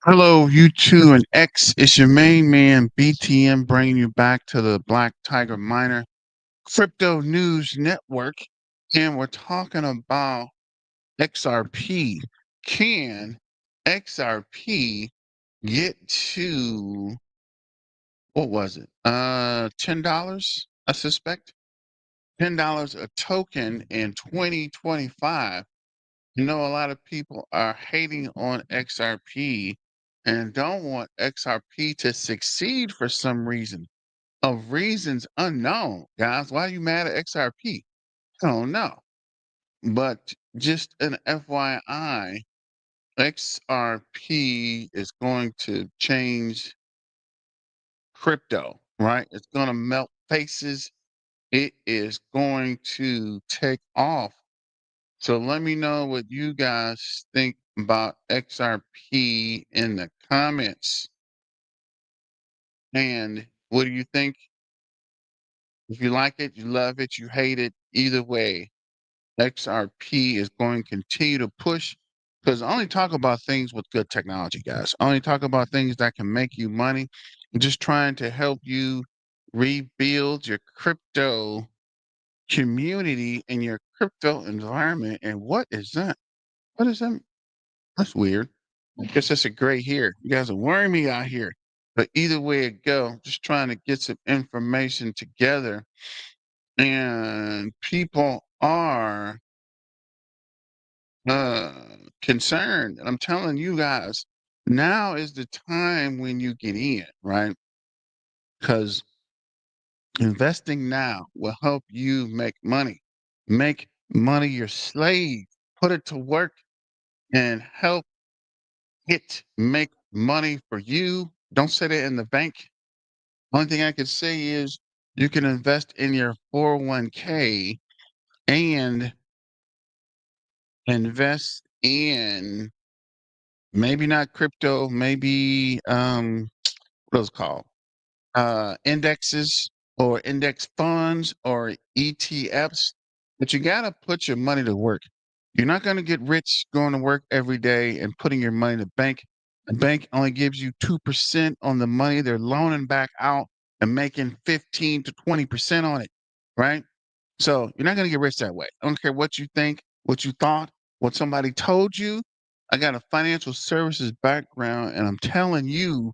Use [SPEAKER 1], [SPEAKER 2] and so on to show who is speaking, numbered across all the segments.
[SPEAKER 1] Hello, U2 and X. It's your main man, BTM, bringing you back to the Black Tiger Miner Crypto News Network. And we're talking about XRP. Can XRP get to, what was it? $10, I suspect. $10 a token in 2025. You know, a lot of people are hating on XRP and don't want XRP to succeed for some reason, of reasons unknown. Guys, why are you mad at XRP? I don't know. But just an FYI, XRP is going to change crypto, right? It's going to melt faces. It is going to take off. So let me know what you guys think about XRP in the comments. And what do you think? If you like it, you love it, you hate it, either way, XRP is going to continue to push because I only talk about things with good technology, guys. I only talk about things that can make you money. I'm just trying to help you rebuild your crypto community and your crypto environment. And what is that? What is that? That's weird. I guess that's a gray hair. You guys are worrying me out here. But either way it go, just trying to get some information together. And people are uh concerned. And I'm telling you guys, now is the time when you get in, right? Because investing now will help you make money. Make money your slave. Put it to work and help it make money for you. Don't set it in the bank. Only thing I could say is you can invest in your 401k and invest in maybe not crypto, maybe what else called? Indexes or index funds or ETFs. But you gotta put your money to work. You're not gonna get rich going to work every day and putting your money in the bank. The bank only gives you 2% on the money they're loaning back out and making 15 to 20% on it, right? So you're not going to get rich that way. I don't care what you think, what you thought, what somebody told you. I got a financial services background, and I'm telling you,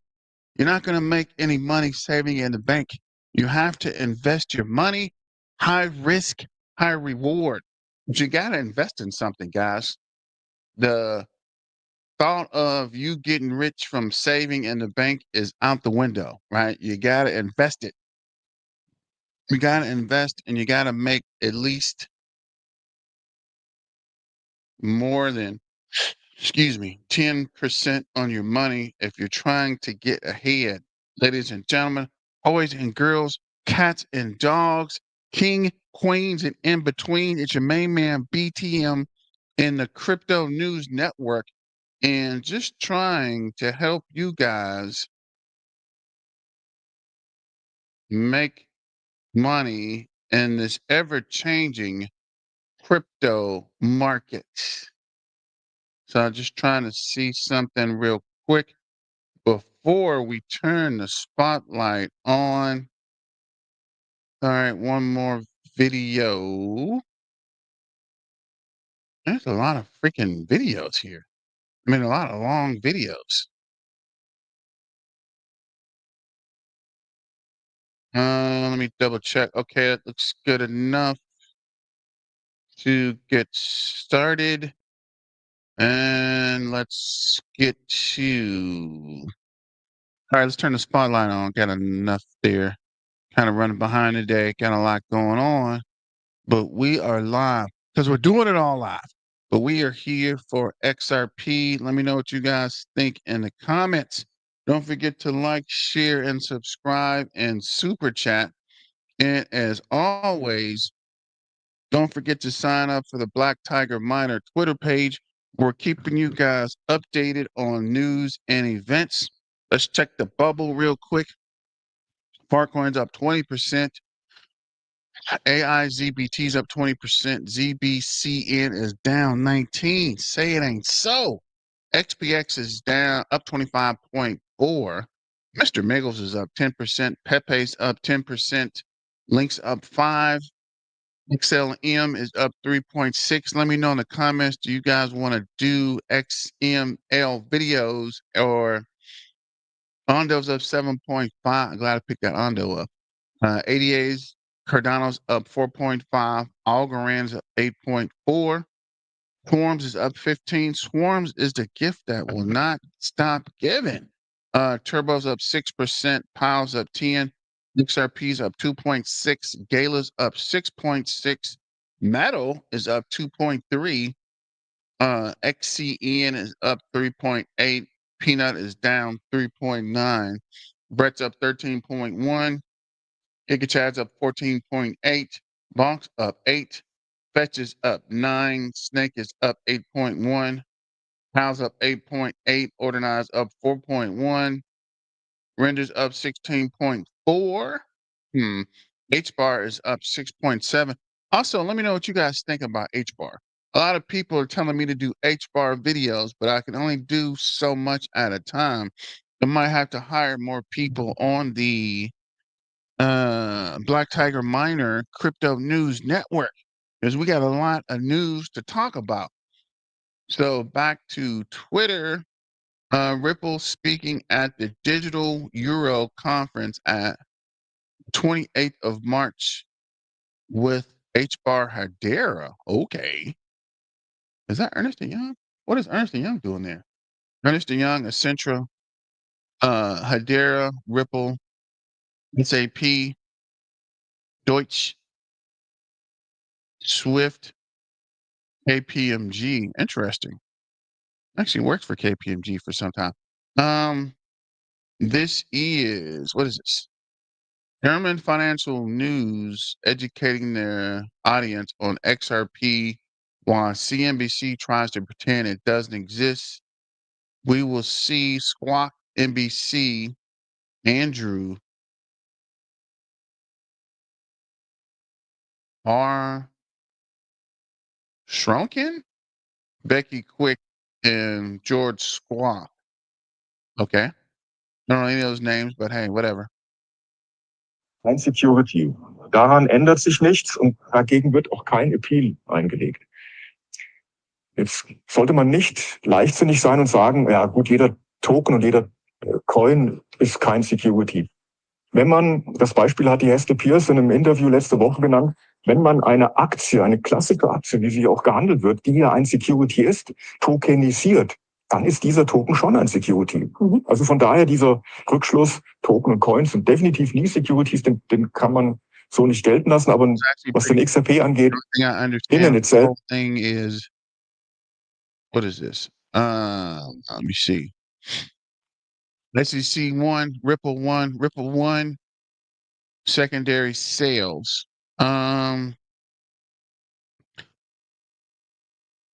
[SPEAKER 1] you're not going to make any money saving in the bank. You have to invest your money, high risk, high reward. But you got to invest in something, guys. The thought of you getting rich from saving in the bank is out the window, right? You got to invest it. You got to invest and you got to make at least more than, excuse me, 10% on your money if you're trying to get ahead. Ladies and gentlemen, boys and girls, cats and dogs, king, queens, and in between, it's your main man BTM in the Crypto News Network and just trying to help you guys make money in this ever changing crypto market. So I'm just trying to see something real quick before we turn the spotlight on. All right, one more video. There's a lot of freaking videos here. I mean, a lot of long videos. Let me double check. Okay, it looks good enough to get started. And let's get to. All right, let's turn the spotlight on. Got enough there. Kind of running behind today. Got a lot going on. But we are live because we're doing it all live. But we are here for XRP. Let me know what you guys think in the comments. Don't forget to like, share, and subscribe and super chat. And as always, don't forget to sign up for the Black Tiger Miner Twitter page. We're keeping you guys updated on news and events. Let's check the bubble real quick. Farcoin's up 20%. AIZBT's up 20%. ZBCN is down 19. Say it ain't so. XPX is down, up 25.4. Mr. Miggles is up 10%. Pepe's up 10%. Link's up 5. XLM is up 3.6. Let me know in the comments, do you guys want to do XML videos or Ondo's up 7.5? Glad I picked that Ondo up. ADA's Cardano's up 4.5. Algorand's up 8.4. Swarms is up 15. Swarms is the gift that will not stop giving. Turbo's up 6%. Piles up 10. XRP's up 2.6. Gala's up 6.6. Metal is up 2.3. XCN is up 3.8. Peanut is down 3.9. Brett's up 13.1. Giga up 14.8. Bonk's up 8. Fetch is up 9. Snake is up 8.1. House up 8.8. Organize up 4.1. Renders up 16.4. H-bar is up 6.7. Also, let me know what you guys think about H-bar. A lot of people are telling me to do H-bar videos, but I can only do so much at a time. I might have to hire more people on the Black Tiger Miner Crypto News Network because we got a lot of news to talk about. So back to Twitter. Ripple speaking at the Digital Euro Conference at 28th of March with H-Bar Hedera. Okay. Is that Ernest & Young? What is Ernest & Young doing there? Ernest & Young, Accenture, Hedera, Ripple, SAP, Deutsche, Swift, KPMG. Interesting. Actually worked for KPMG for some time. This is, what is this? German Financial News educating their audience on XRP while CNBC tries to pretend it doesn't exist. We will see Squawk NBC, Andrew R. Shrunken, Becky Quick, and George Squawk. Okay. I don't know any of those names, but hey, whatever.
[SPEAKER 2] Kein Security. Daran ändert sich nichts und dagegen wird auch kein Appeal eingelegt. Jetzt sollte man nicht leichtsinnig sein und sagen, ja gut, jeder Token und jeder Coin ist kein Security. Wenn man, das Beispiel hat die Hester Pierce in einem Interview letzte Woche genannt, wenn man eine Aktie, eine klassische Aktie, wie sie auch gehandelt wird, die ja ein Security ist, tokenisiert, dann ist dieser Token schon ein Security. Also von daher dieser Rückschluss, Token und Coins sind definitiv nie Securities, den kann man so nicht gelten lassen. Aber was den XRP angeht, in and itself.
[SPEAKER 1] Thing is, what is this? Let me see. SEC 1, Ripple 1, secondary sales.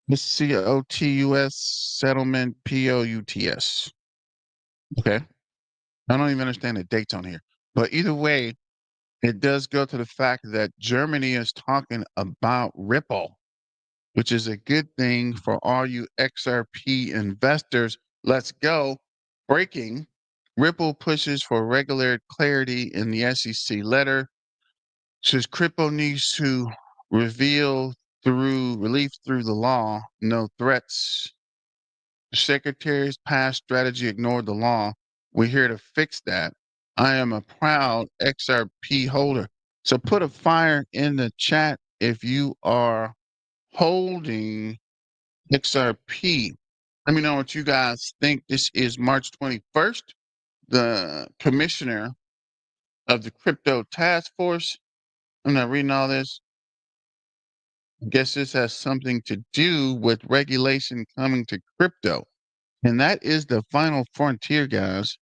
[SPEAKER 1] This COTUS settlement POUTS. Okay. I don't even understand the dates on here. But either way, it does go to the fact that Germany is talking about Ripple, which is a good thing for all you XRP investors. Let's go. Breaking. Ripple pushes for regular clarity in the SEC letter. Says crypto needs to reveal through relief through the law, no threats. The secretary's past strategy ignored the law. We're here to fix that. I am a proud XRP holder. So put a fire in the chat if you are holding XRP. Let me know what you guys think. This is March 21st. The commissioner of the crypto task force. I'm not reading all this. I guess this has something to do with regulation coming to crypto. And that is the final frontier, guys.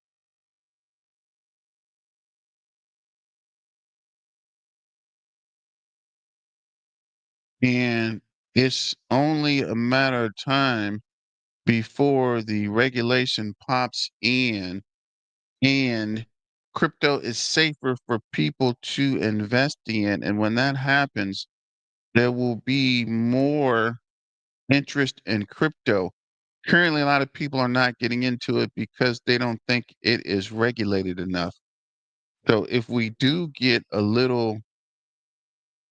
[SPEAKER 1] And it's only a matter of time before the regulation pops in and crypto is safer for people to invest in. And when that happens, there will be more interest in crypto. Currently, a lot of people are not getting into it because they don't think it is regulated enough. So if we do get a little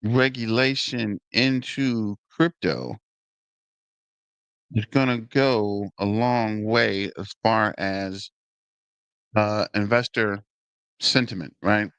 [SPEAKER 1] regulation into crypto, it's going to go a long way as far as investor sentiment, right?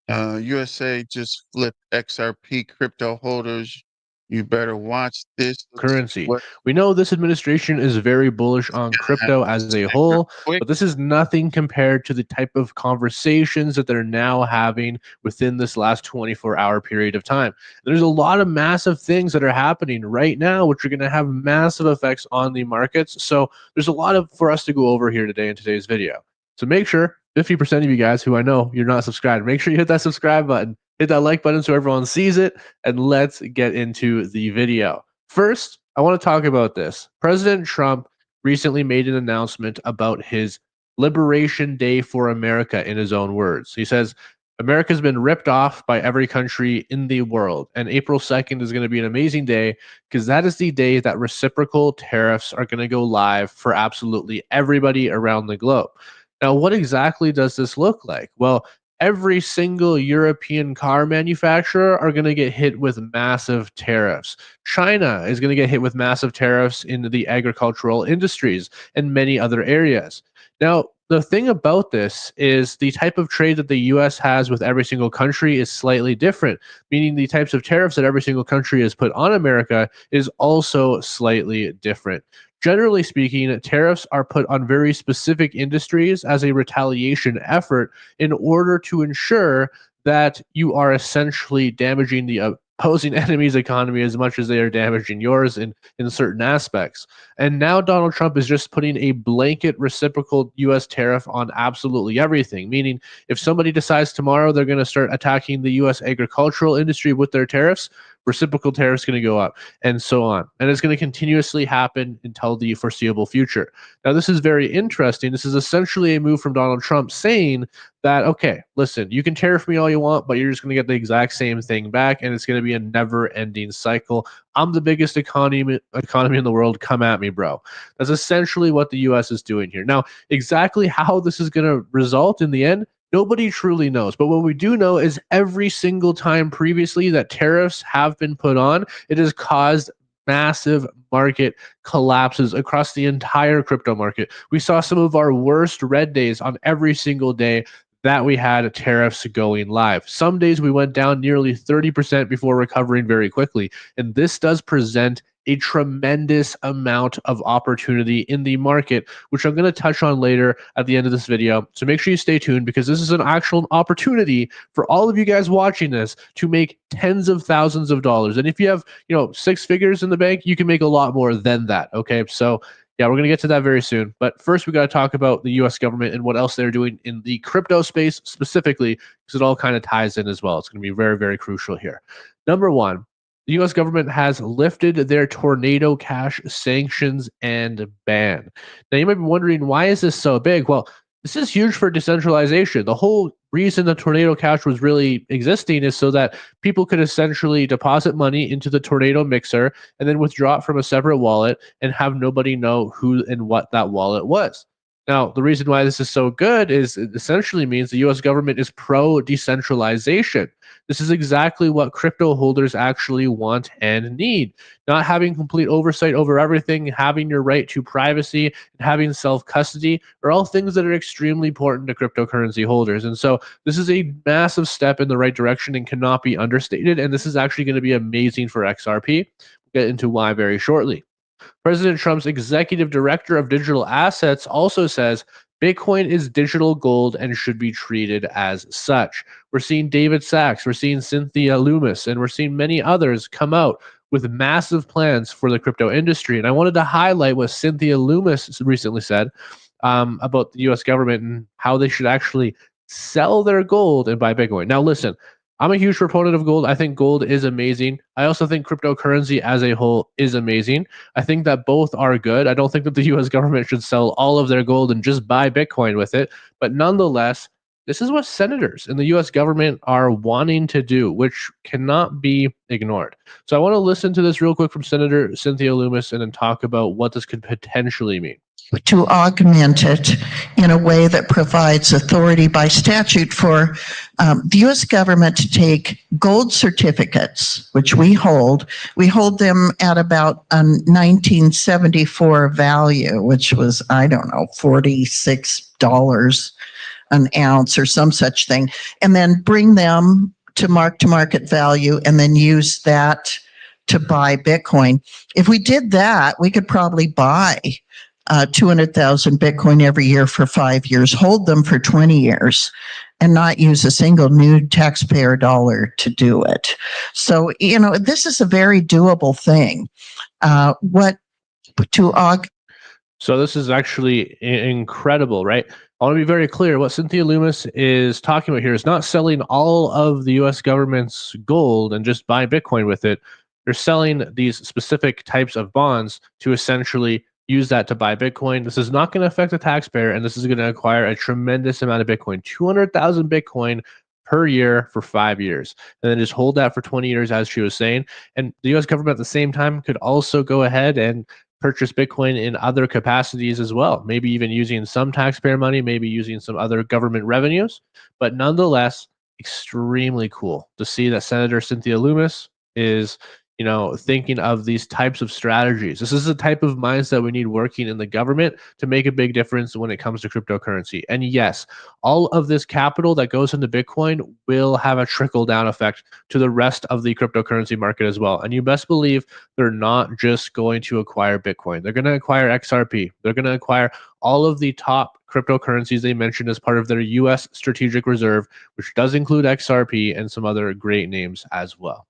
[SPEAKER 1] USA just flipped XRP crypto holders. You better watch this. This is
[SPEAKER 3] Currency.
[SPEAKER 1] what
[SPEAKER 3] We know this administration is very bullish on crypto as a
[SPEAKER 1] super
[SPEAKER 3] whole,
[SPEAKER 1] quick.
[SPEAKER 3] but this is nothing compared to the type of conversations that they're now having within this last 24-hour period of time. There's a lot of massive things that are happening right now, which are going to have massive effects on the markets. So there's a lot of for us to go over here today in today's video. So make sure 50% of you guys who I know you're not subscribed, make sure you hit that subscribe button, hit that like button so everyone sees it, and let's get into the video. First, I want to talk about this. President Trump recently made an announcement about his Liberation Day for America in his own words. He says, America's been ripped off by every country in the world, and April 2nd is going to be an amazing day because that is the day that reciprocal tariffs are going to go live for absolutely everybody around the globe. Now, what exactly does this look like? Well, every single European car manufacturer are going to get hit with massive tariffs. China is going to get hit with massive tariffs into the agricultural industries and many other areas. Now, the thing about this is the type of trade that the US has with every single country is slightly different, meaning the types of tariffs that every single country has put on America is also slightly different. Generally speaking, tariffs are put on very specific industries as a retaliation effort in order to ensure that you are essentially damaging the opposing enemy's economy as much as they are damaging yours in certain aspects. And now Donald Trump is just putting a blanket reciprocal US tariff on absolutely everything, meaning if somebody decides tomorrow they're going to start attacking the US agricultural industry with their tariffs, reciprocal tariffs going to go up and so on. And it's going to continuously happen until the foreseeable future. Now, this is very interesting. This is essentially a move from Donald Trump saying that, okay, listen, you can tariff me all you want, but you're just going to get the exact same thing back, and it's going to be a never-ending cycle. I'm the biggest economy in the world. Come at me, bro. That's essentially what the U.S. is doing here. Now, exactly how this is going to result in the end, nobody truly knows. But what we do know is every single time previously that tariffs have been put on, it has caused massive market collapses across the entire crypto market. We saw some of our worst red days on every single day that we had tariffs going live. Some days we went down nearly 30% before recovering very quickly. And this does present a tremendous amount of opportunity in the market, which I'm going to touch on later at the end of this video. So make sure you stay tuned because this is an actual opportunity for all of you guys watching this to make tens of thousands of dollars. And if you have, 6 figures in the bank, you can make a lot more than that. Okay. So yeah, we're going to get to that very soon. But first, we got to talk about the US government and what else they're doing in the crypto space specifically, because it all kind of ties in as well. It's going to be very, very crucial here. Number one, the US government has lifted their tornado cash sanctions and ban. Now, you might be wondering, why is this so big? Well, this is huge for decentralization. The whole reason the tornado cash was really existing is so that people could essentially deposit money into the tornado mixer and then withdraw it from a separate wallet and have nobody know who and what that wallet was. Now, the reason why this is so good is it essentially means the US government is pro decentralization. This is exactly what crypto holders actually want and need. Not having complete oversight over everything, having your right to privacy, and having self custody are all things that are extremely important to cryptocurrency holders. And so this is a massive step in the right direction and cannot be understated. And this is actually going to be amazing for XRP. We'll get into why very shortly. President Trump's executive director of digital assets also says Bitcoin is digital gold and should be treated as such. We're seeing David Sachs, we're seeing Cynthia Loomis, and we're seeing many others come out with massive plans for the crypto industry. And I wanted to highlight what Cynthia Loomis recently said about the US government and how they should actually sell their gold and buy Bitcoin. Now, listen, I'm a huge proponent of gold. I think gold is amazing. I also think cryptocurrency as a whole is amazing. I think that both are good. I don't think that the US government should sell all of their gold and just buy Bitcoin with it. But nonetheless, This is what senators in the US government are wanting to do, which cannot be ignored. So I want to listen to this real quick from Senator Cynthia Loomis and then talk about what this could potentially mean.
[SPEAKER 4] To augment it in a way that provides authority by statute for the U.S. government to take gold certificates, which we hold them at about a 1974 value, which was, I don't know, $46 an ounce or some such thing, and then bring them to market value and then use that to buy Bitcoin. If we did that, we could probably buy 200,000 Bitcoin every year for 5 years, hold them for 20 years, and not use a single new taxpayer dollar to do it. So, this is a very doable thing.
[SPEAKER 3] So this is actually incredible, right? I want to be very clear. What Cynthia Loomis is talking about here is not selling all of the US government's gold and just buy Bitcoin with it. They're selling these specific types of bonds to essentially use that to buy Bitcoin. This is not going to affect the taxpayer, and this is going to acquire a tremendous amount of Bitcoin, 200,000 Bitcoin per year for 5 years, and then just hold that for 20 years, as she was saying. And the US government at the same time could also go ahead and purchase Bitcoin in other capacities as well, maybe even using some taxpayer money, maybe using some other government revenues. But nonetheless, extremely cool to see that Senator Cynthia Loomis is thinking of these types of strategies. This is the type of mindset we need working in the government to make a big difference when it comes to cryptocurrency. And yes, all of this capital that goes into Bitcoin will have a trickle down effect to the rest of the cryptocurrency market as well. And you best believe they're not just going to acquire Bitcoin. They're going to acquire XRP. They're going to acquire all of the top cryptocurrencies they mentioned as part of their US strategic reserve, which does include XRP and some other great names as well.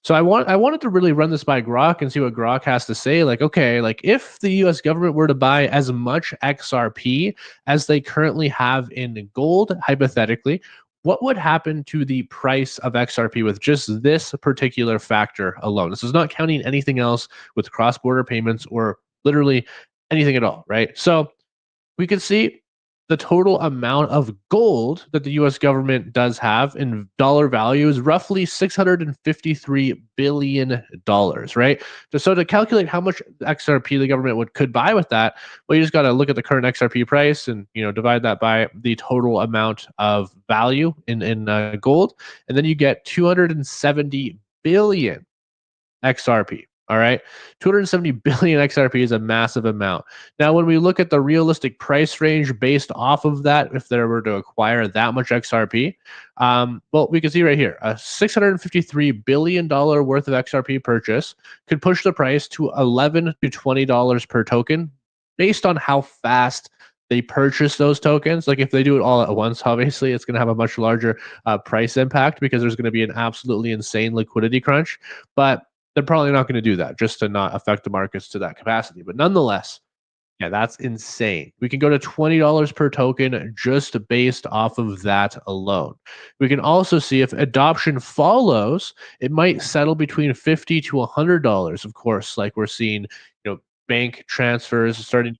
[SPEAKER 3] So I wanted to really run this by Grok and see what Grok has to say. Like, okay, like if the US government were to buy as much XRP as they currently have in gold, hypothetically, what would happen to the price of XRP with just this particular factor alone? This is not counting anything else with cross-border payments or literally anything at all, right? So we can see the total amount of gold that the US government does have in dollar value is roughly $653 billion, right? So to calculate how much XRP the government could buy with that, well, you just got to look at the current XRP price and divide that by the total amount of value in gold, and then you get 270 billion XRP. All right. 270 billion XRP is a massive amount. Now, when we look at the realistic price range based off of that, if they were to acquire that much XRP, well, we can see right here, a $653 billion worth of XRP purchase could push the price to $11 to $20 per token based on how fast they purchase those tokens. Like if they do it all at once, obviously it's going to have a much larger price impact because there's going to be an absolutely insane liquidity crunch. But they're probably not going to do that just to not affect the markets to that capacity. But nonetheless, yeah, that's insane. We can go to $20 per token just based off of that alone. We can also see if adoption follows, it might settle between $50 to $100. Of course, like we're seeing, bank transfers starting.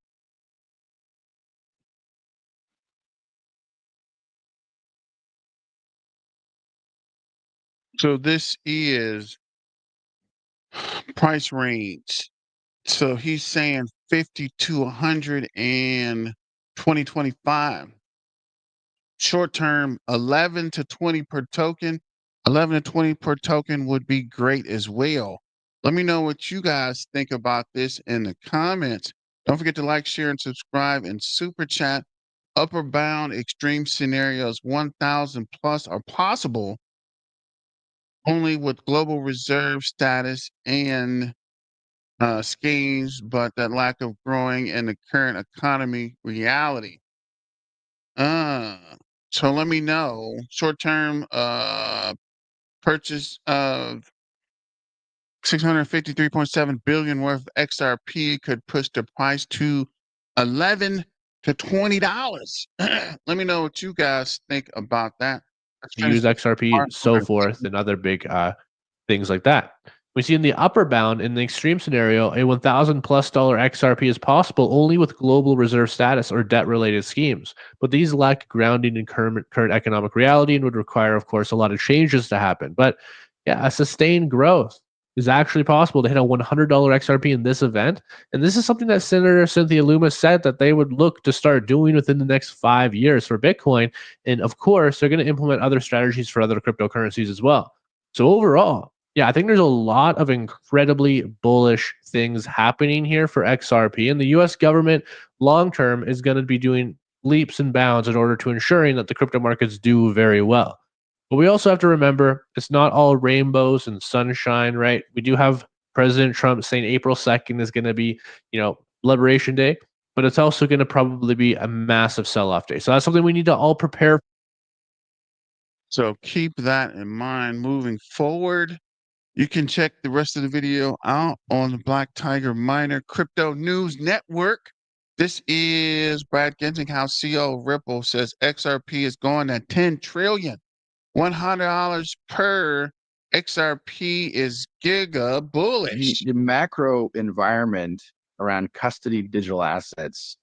[SPEAKER 1] So this is price range. So he's saying 50 to 100 in 2025. Short term, 11 to 20 per token. 11 to 20 per token would be great as well. Let me know what you guys think about this in the comments. Don't forget to like, share, and subscribe and super chat. Upper bound extreme scenarios 1,000 plus are possible only with global reserve status and schemes, but that lack of growing in the current economy reality. Uh, so let me know. Short term purchase of 653.7 billion worth of XRP could push the price to $11 to $20. Let me know what you guys think about that.
[SPEAKER 3] Use XRP, so forth, and other big things like that. We see in the upper bound, in the extreme scenario, a $1,000+ XRP is possible only with global reserve status or debt-related schemes. But these lack grounding in current economic reality and would require, of course, a lot of changes to happen. But yeah, a sustained growth is actually possible to hit a $100 XRP in this event. And this is something that Senator Cynthia Loomis said that they would look to start doing within the next 5 years for Bitcoin. And of course, they're going to implement other strategies for other cryptocurrencies as well. So overall, yeah, I think there's a lot of incredibly bullish things happening here for XRP. And the US government long term is going to be doing leaps and bounds in order to ensuring that the crypto markets do very well. But we also have to remember it's not all rainbows and sunshine, right? We do have President Trump saying April 2nd is going to be, Liberation Day, but it's also going to probably be a massive sell-off day. So that's something we need to all prepare.
[SPEAKER 1] So keep that in mind moving forward. You can check the rest of the video out on the Black Tiger Miner Crypto News Network. This is Brad Gensinghouse, CEO of Ripple, says XRP is going at 10 trillion. $100 per XRP is giga bullish.
[SPEAKER 5] The macro environment around custody digital assets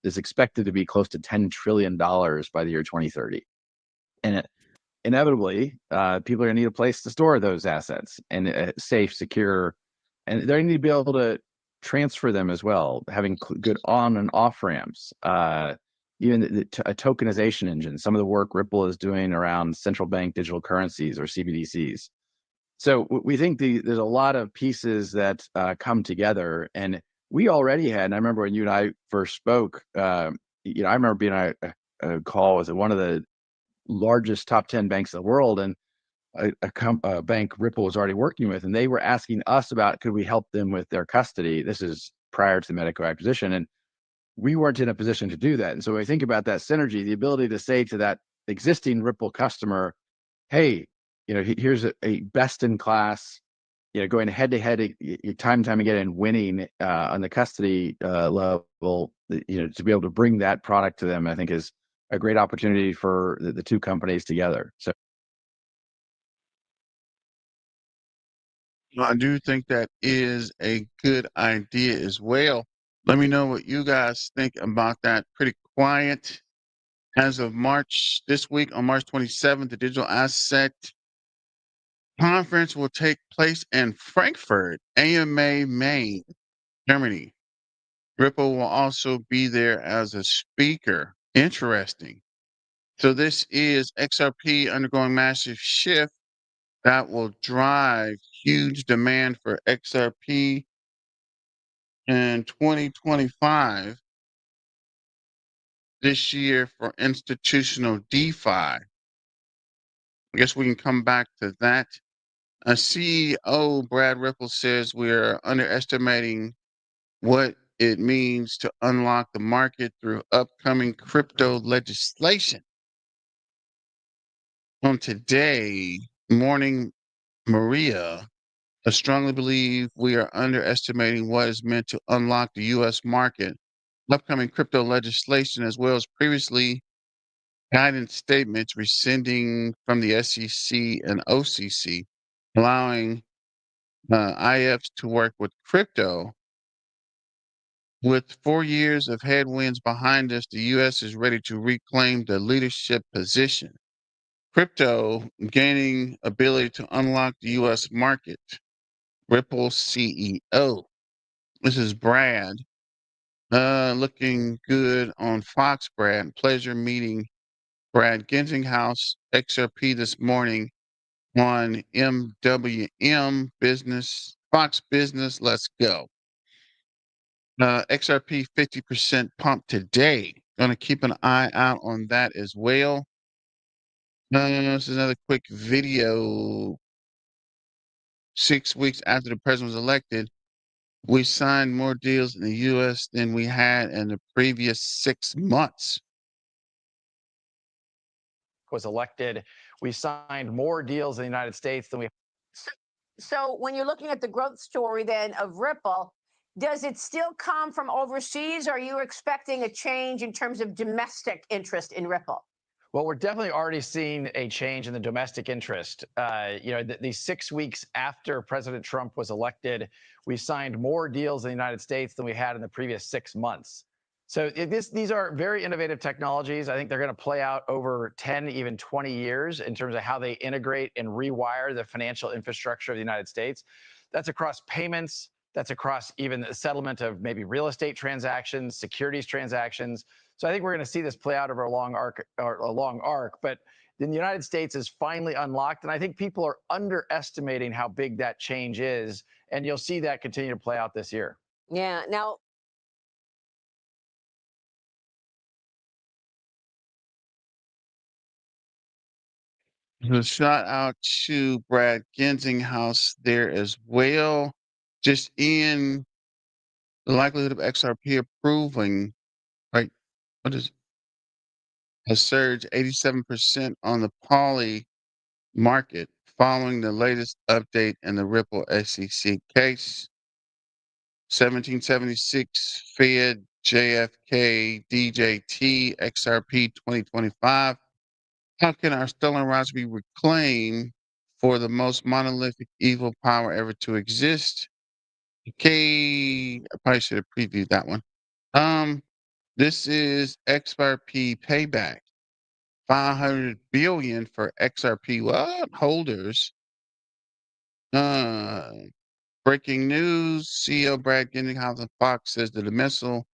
[SPEAKER 5] is expected to be close to $10 trillion by the year 2030. And inevitably, people are going to need a place to store those assets and safe, secure, and they're going to need to be able to transfer them as well, having good on and off ramps, even a tokenization engine, some of the work Ripple is doing around central bank digital currencies or CBDCs. So we think there's a lot of pieces that come together, and we already had, and I remember when you and I first spoke, I remember being on a call with one of the largest top 10 banks in the world, and a bank Ripple was already working with, and they were asking us about could we help them with their custody. This is prior to the Medico acquisition, and we weren't in a position to do that. And so when I think about that synergy, the ability to say to that existing Ripple customer, hey, here's a best in class, going head to head time and time again and winning on the custody level, to be able to bring that product to them, I think is a great opportunity for the two companies together. So
[SPEAKER 1] I do think that is a good idea as well. Let me know what you guys think about that. Pretty quiet as of this week on March 27th, the Digital Asset Conference will take place in Frankfurt, AMA, Maine, Germany. Ripple will also be there as a speaker. Interesting. So this is XRP undergoing massive shift that will drive huge demand for XRP in 2025 this year for institutional DeFi. I guess we can come back to that. CEO Brad Ripple says we're underestimating what it means to unlock the market through upcoming crypto legislation. On today morning, Maria, I strongly believe we are underestimating what is meant to unlock the U.S. market. Upcoming crypto legislation, as well as previously guidance statements rescinding from the SEC and OCC, allowing IFs to work with crypto. With 4 years of headwinds behind us, the U.S. is ready to reclaim the leadership position. Crypto gaining ability to unlock the U.S. market. Ripple CEO. This is Brad. Looking good on Fox, Brad. Pleasure meeting Brad Gensinghouse, XRP this morning on MWM Business, Fox Business. Let's go. XRP 50% pump today. Going to keep an eye out on that as well. This is another quick video. 6 weeks after the president was elected, we signed more deals in the U.S. than we had in the previous 6 months.
[SPEAKER 6] Was elected, we signed more deals in the United States than we.
[SPEAKER 7] So when you're looking at the growth story then of Ripple, does it still come from overseas? Or are you expecting a change in terms of domestic interest in Ripple?
[SPEAKER 6] Well, we're definitely already seeing a change in the domestic interest. These 6 weeks after President Trump was elected, we signed more deals in the United States than we had in the previous 6 months. So these are very innovative technologies. I think they're going to play out over 10, even 20 years in terms of how they integrate and rewire the financial infrastructure of the United States. That's across payments. That's across even the settlement of maybe real estate transactions, securities transactions. So I think we're going to see this play out over a long arc. But then the United States is finally unlocked, and I think people are underestimating how big that change is, and you'll see that continue to play out this year.
[SPEAKER 7] Yeah. Now,
[SPEAKER 1] So shout out to Brad Gensinghouse there as well. Just in the likelihood of XRP approving, right? What is has surged 87% on the poly market following the latest update in the Ripple SEC case. 1776 Fed JFK DJT XRP 2025. How can our stellar rise be reclaimed for the most monolithic evil power ever to exist? Okay, I probably should have previewed that one. This is XRP payback. 500 billion for XRP what holders. Uh, Breaking news: CEO Brad Gendinghouse of Fox says the dismissal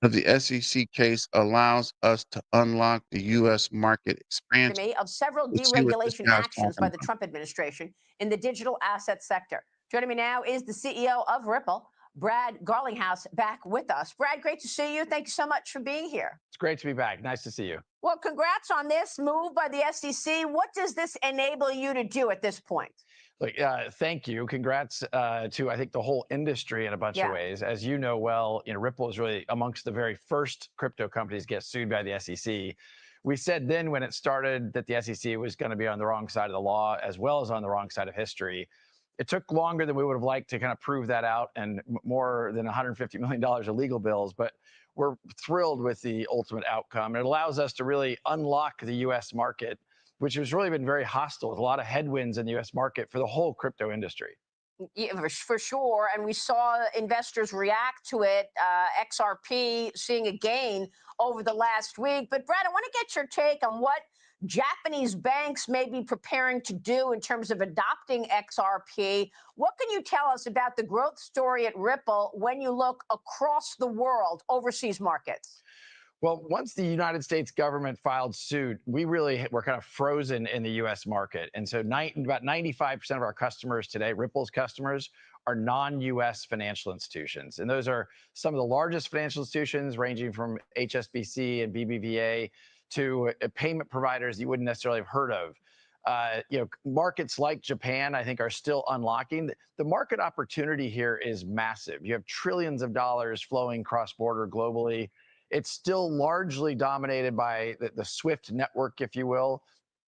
[SPEAKER 1] of the SEC case allows us to unlock the U.S. market expansion.
[SPEAKER 7] of several
[SPEAKER 1] Let's see what this
[SPEAKER 7] deregulation
[SPEAKER 1] guy's
[SPEAKER 7] actions
[SPEAKER 1] talking
[SPEAKER 7] by the
[SPEAKER 1] about.
[SPEAKER 7] Trump administration in the digital asset sector. Joining me now is the CEO of Ripple, Brad Garlinghouse, back with us. Brad, great to see you. Thank you so much for being here.
[SPEAKER 6] It's great to be back. Nice to see you.
[SPEAKER 7] Well, congrats on this move by the SEC. What does this enable you to do at this point?
[SPEAKER 6] Look, thank you. Congrats to I think the whole industry in a bunch of ways. As you know well, Ripple is really amongst the very first crypto companies to get sued by the SEC. We said then when it started that the SEC was going to be on the wrong side of the law as well as on the wrong side of history. It took longer than we would have liked to kind of prove that out, and more than $150 million of legal bills. But we're thrilled with the ultimate outcome. It allows us to really unlock the U.S. market, which has really been very hostile with a lot of headwinds in the U.S. market for the whole crypto industry.
[SPEAKER 7] Yeah, for sure. And we saw investors react to it, XRP seeing a gain over the last week. But Brad, I want to get your take on what Japanese banks may be preparing to do in terms of adopting XRP. What can you tell us about the growth story at Ripple when you look across the world, overseas markets?
[SPEAKER 6] Well, once the United States government filed suit, we really were kind of frozen in the U.S. market. And so about 95% of our customers today, Ripple's customers, are non-U.S. financial institutions. And those are some of the largest financial institutions, ranging from HSBC and BBVA to payment providers you wouldn't necessarily have heard of. Markets like Japan, I think, are still unlocking. The market opportunity here is massive. You have trillions of dollars flowing cross-border globally. It's still largely dominated by the SWIFT network, if you will.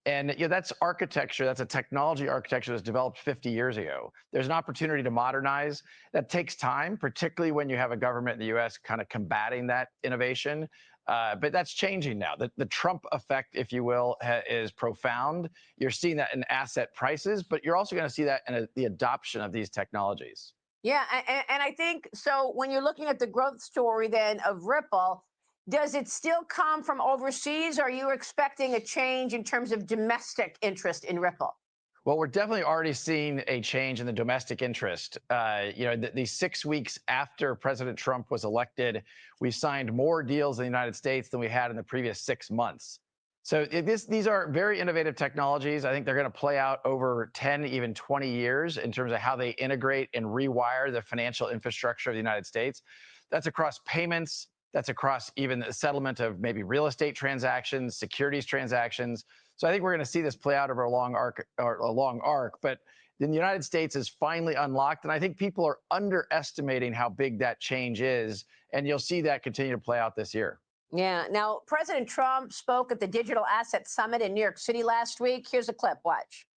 [SPEAKER 6] And that's architecture. That's a technology architecture that's developed 50 years ago. There's an opportunity to modernize. That takes time, particularly when you have a government in the U.S. kind of combating that innovation. But that's changing now. The Trump effect, if you will, is profound. You're seeing that in asset prices, but you're also going to see that in the adoption of these technologies.
[SPEAKER 7] Yeah, and I think so. When you're looking at the growth story then of Ripple, does it still come from overseas? Or are you expecting a change in terms of domestic interest in Ripple?
[SPEAKER 6] Well, we're definitely already seeing a change in the domestic interest. These 6 weeks after President Trump was elected, we signed more deals in the United States than we had in the previous 6 months. So these are very innovative technologies. I think they're going to play out over 10, even 20 years in terms of how they integrate and rewire the financial infrastructure of the United States. That's across payments. That's across even the settlement of maybe real estate transactions, securities transactions. So I think we're going to see this play out over a long arc. But then the United States is finally unlocked, and I think people are underestimating how big that change is, and you'll see that continue to play out this year.
[SPEAKER 7] Yeah. Now, President Trump spoke at the Digital Asset Summit in New York City last week. Here's a clip. Watch.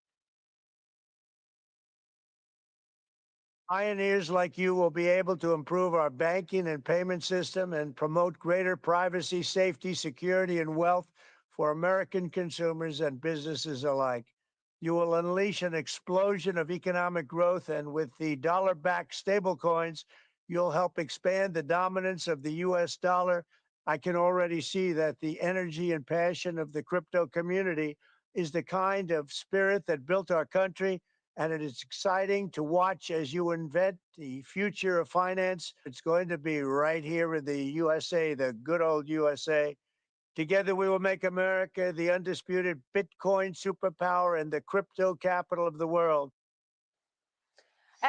[SPEAKER 8] Pioneers like you will be able to improve our banking and payment system and promote greater privacy, safety, security, and wealth for American consumers and businesses alike. You will unleash an explosion of economic growth, and with the dollar-backed stablecoins, you'll help expand the dominance of the U.S. dollar. I can already see that the energy and passion of the crypto community is the kind of spirit that built our country, and it is exciting to watch as you invent the future of finance. It's going to be right here in the USA, the good old USA. Together, we will make America the undisputed Bitcoin superpower and the crypto capital of the world.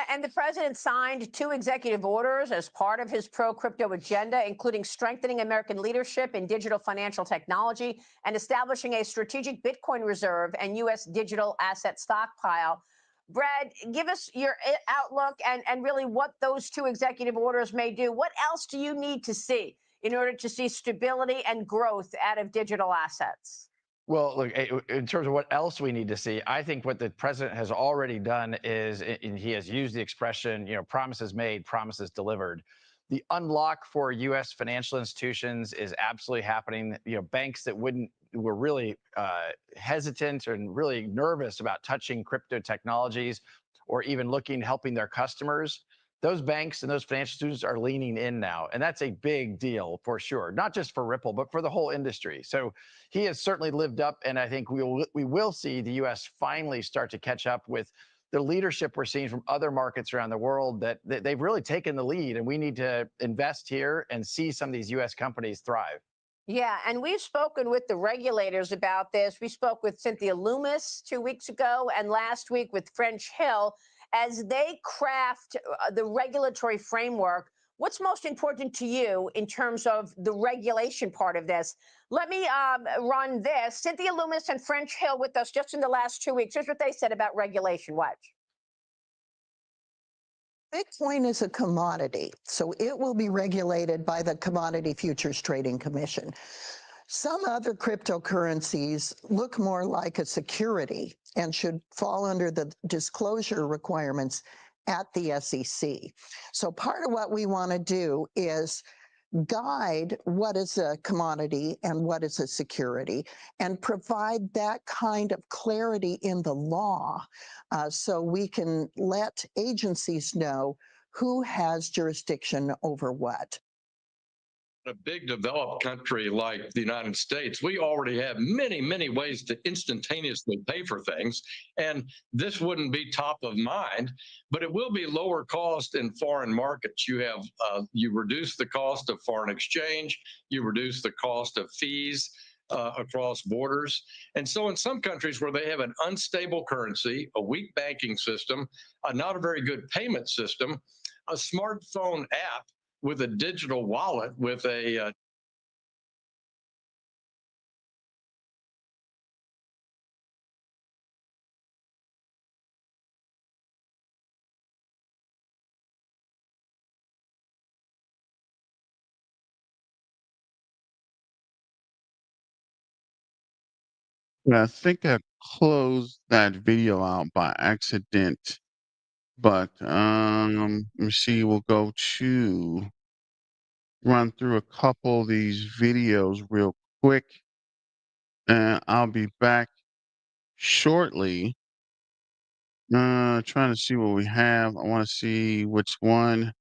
[SPEAKER 7] And the president signed 2 executive orders as part of his pro-crypto agenda, including strengthening American leadership in digital financial technology and establishing a strategic Bitcoin reserve and U.S. digital asset stockpile. Brad, give us your outlook and really what those 2 executive orders may do. What else do you need to see in order to see stability and growth out of digital assets?
[SPEAKER 6] Well, look, in terms of what else we need to see, I think what the president has already done is, and he has used the expression, promises made, promises delivered. The unlock for U.S. financial institutions is absolutely happening. Banks that were really hesitant and really nervous about touching crypto technologies or even helping their customers, those banks and those financial institutions are leaning in now. And that's a big deal for sure, not just for Ripple, but for the whole industry. So he has certainly lived up. And I think we will see the U.S. finally start to catch up with the leadership we're seeing from other markets around the world, that they've really taken the lead. And we need to invest here and see some of these U.S. companies thrive.
[SPEAKER 7] Yeah, and we've spoken with the regulators about this. We spoke with Cynthia Loomis 2 weeks ago and last week with French Hill as they craft the regulatory framework. What's most important to you in terms of the regulation part of this? Let me run this. Cynthia Loomis and French Hill with us just in the last 2 weeks. Here's what they said about regulation. Watch.
[SPEAKER 4] Bitcoin is a commodity, so it will be regulated by the Commodity Futures Trading Commission. Some other cryptocurrencies look more like a security and should fall under the disclosure requirements at the SEC. So part of what we want to do is guide what is a commodity and what is a security and provide that kind of clarity in the law so we can let agencies know who has jurisdiction over what.
[SPEAKER 9] A big developed country like the United States, we already have many, many ways to instantaneously pay for things. And this wouldn't be top of mind, but it will be lower cost in foreign markets. You reduce the cost of foreign exchange, you reduce the cost of fees across borders. And so in some countries where they have an unstable currency, a weak banking system, not a very good payment system, a smartphone app with a digital wallet, with a
[SPEAKER 1] I think I closed that video out by accident, but let me see. We'll go to run through a couple of these videos real quick, and I'll be back shortly. Trying to see what we have. I want to see which one,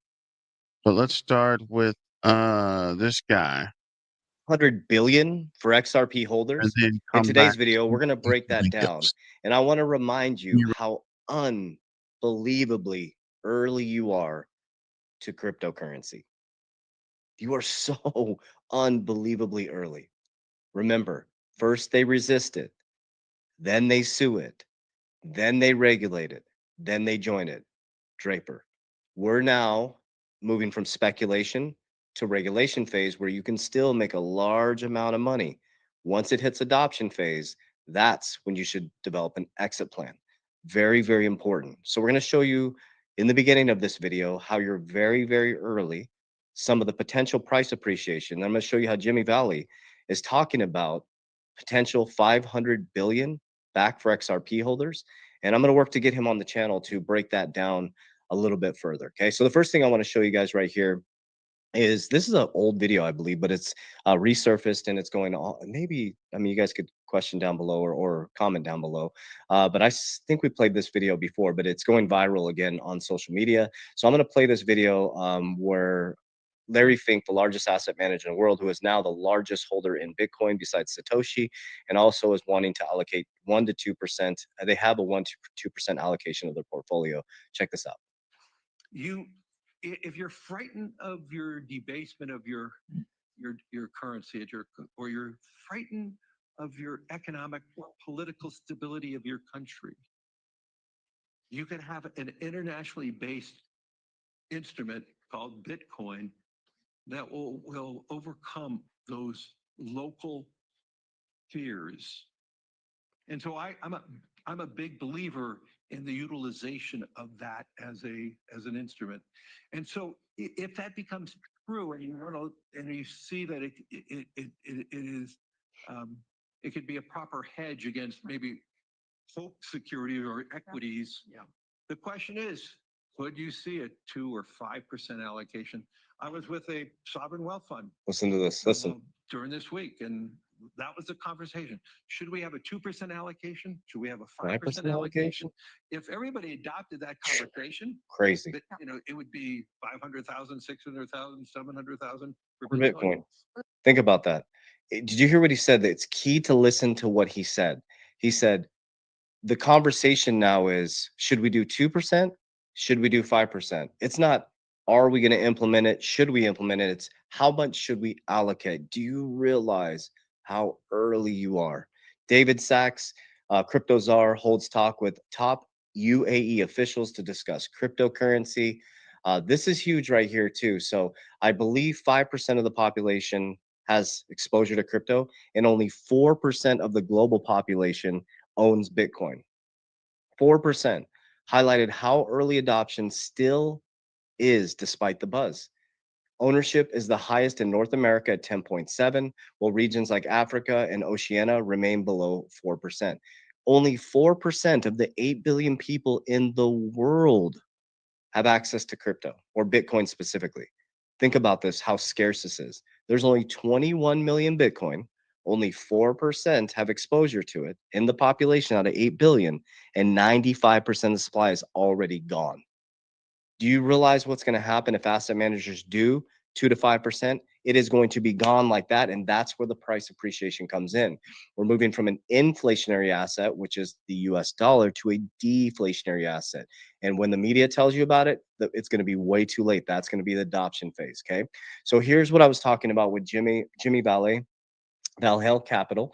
[SPEAKER 1] but let's start with this guy,
[SPEAKER 10] 100 billion for XRP
[SPEAKER 1] and
[SPEAKER 10] holders.
[SPEAKER 1] then
[SPEAKER 10] In
[SPEAKER 1] come back
[SPEAKER 10] today's video,
[SPEAKER 1] to
[SPEAKER 10] we're going to
[SPEAKER 1] these
[SPEAKER 10] break that down.
[SPEAKER 1] videos.
[SPEAKER 10] And I want to remind you
[SPEAKER 1] You
[SPEAKER 10] how unbelievably early you are to cryptocurrency. You are so unbelievably early. Remember, first they resist it, then they sue it, then they regulate it, then they join it. Draper. We're now moving from speculation to regulation phase where you can still make a large amount of money. Once it hits adoption phase, that's when you should develop an exit plan. Very, very important. So we're going to show you in the beginning of this video how you're very, very early, some of the potential price appreciation. I'm going to show you how Jimmy Valley is talking about potential 500 billion back for XRP holders. And I'm going to work to get him on the channel to break that down a little bit further. Okay, so the first thing I want to show you guys right here is this is an old video, I believe, but it's resurfaced and it's going on. Maybe, I mean, you guys could question down below or comment down below. But think we played this video before, but it's going viral again on social media. So I'm going to play this video where Larry Fink, the largest asset manager in the world, who is now the largest holder in Bitcoin besides Satoshi, and also is wanting to allocate 1 to 2%. They have a 1 to 2% allocation of their portfolio. Check this out.
[SPEAKER 11] If you're frightened of your debasement of your currency, or you're frightened of your economic or political stability of your country, you can have an internationally based instrument called Bitcoin that will overcome those local fears. And so I'm a big believer in the utilization of that as an instrument. And so if that becomes true, and you see that it could be a proper hedge against maybe hope security or equities. Yeah. The question is, could you see a 2 or 5% allocation? I was with a sovereign wealth fund.
[SPEAKER 10] Listen to this. Listen.
[SPEAKER 11] During this week, and that was the conversation. Should we have a 2% allocation? Should we have a 5% allocation? If everybody adopted that conversation,
[SPEAKER 10] crazy.
[SPEAKER 11] It would be 500,000, 600,000, 700,000
[SPEAKER 10] for Bitcoin. Think about that. Did you hear what he said? That it's key to listen to what he said. He said, the conversation now is, should we do 2%? Should we do 5%? It's not, are we going to implement it? Should we implement it? It's how much should we allocate? Do you realize how early you are? David Sachs, Crypto Czar, holds talk with top UAE officials to discuss cryptocurrency. This is huge right here too. So I believe 5% of the population has exposure to crypto, and only 4% of the global population owns Bitcoin. 4% highlighted how early adoption still is despite the buzz. Ownership is the highest in North America at 10.7, while regions like Africa and Oceania remain below 4%. Only 4% of the 8 billion people in the world have access to crypto, or Bitcoin specifically. Think about this, how scarce this is. There's only 21 million Bitcoin. Only 4% have exposure to it in the population out of 8 billion, and 95% of the supply is already gone. Do you realize what's going to happen if asset managers do 2 to 5%? It is going to be gone like that, and that's where the price appreciation comes in. We're moving from an inflationary asset, which is the US dollar, to a deflationary asset. And when the media tells you about it, it's going to be way too late. That's going to be the adoption phase, okay? So here's what I was talking about with Jimmy Valet. Valhalla Capital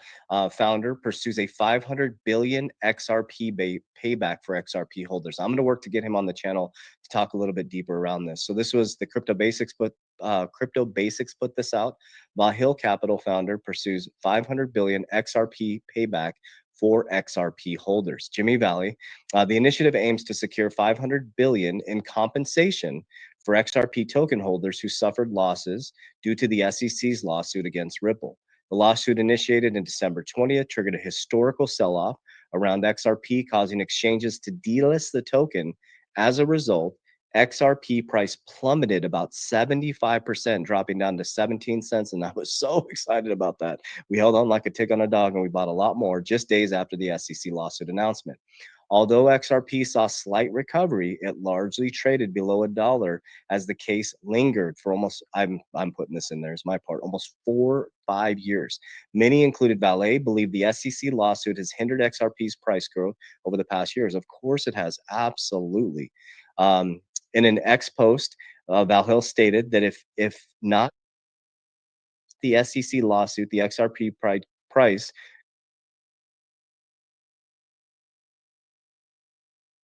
[SPEAKER 10] founder pursues a 500 billion XRP payback for XRP holders. I'm going to work to get him on the channel to talk a little bit deeper around this. So this was the Crypto Basics put this out. Valhalla Capital founder pursues 500 billion XRP payback for XRP holders. Jimmy Valley, the initiative aims to secure 500 billion in compensation for XRP token holders who suffered losses due to the SEC's lawsuit against Ripple. The lawsuit, initiated in December 20th, triggered a historical sell-off around XRP, causing exchanges to delist the token. As a result, XRP price plummeted about 75%, dropping down to 17 cents. And I was so excited about that. We held on like a tick on a dog, and we bought a lot more just days after the SEC lawsuit announcement. Although XRP saw slight recovery, it largely traded below $1 as the case lingered for almost, I'm putting this in there as my part, almost 4-5 years. Many, included Valet, believe the SEC lawsuit has hindered XRP's price growth over the past years. Of course it has, absolutely. In an X post, Valhalla stated that if not the SEC lawsuit, the XRP price.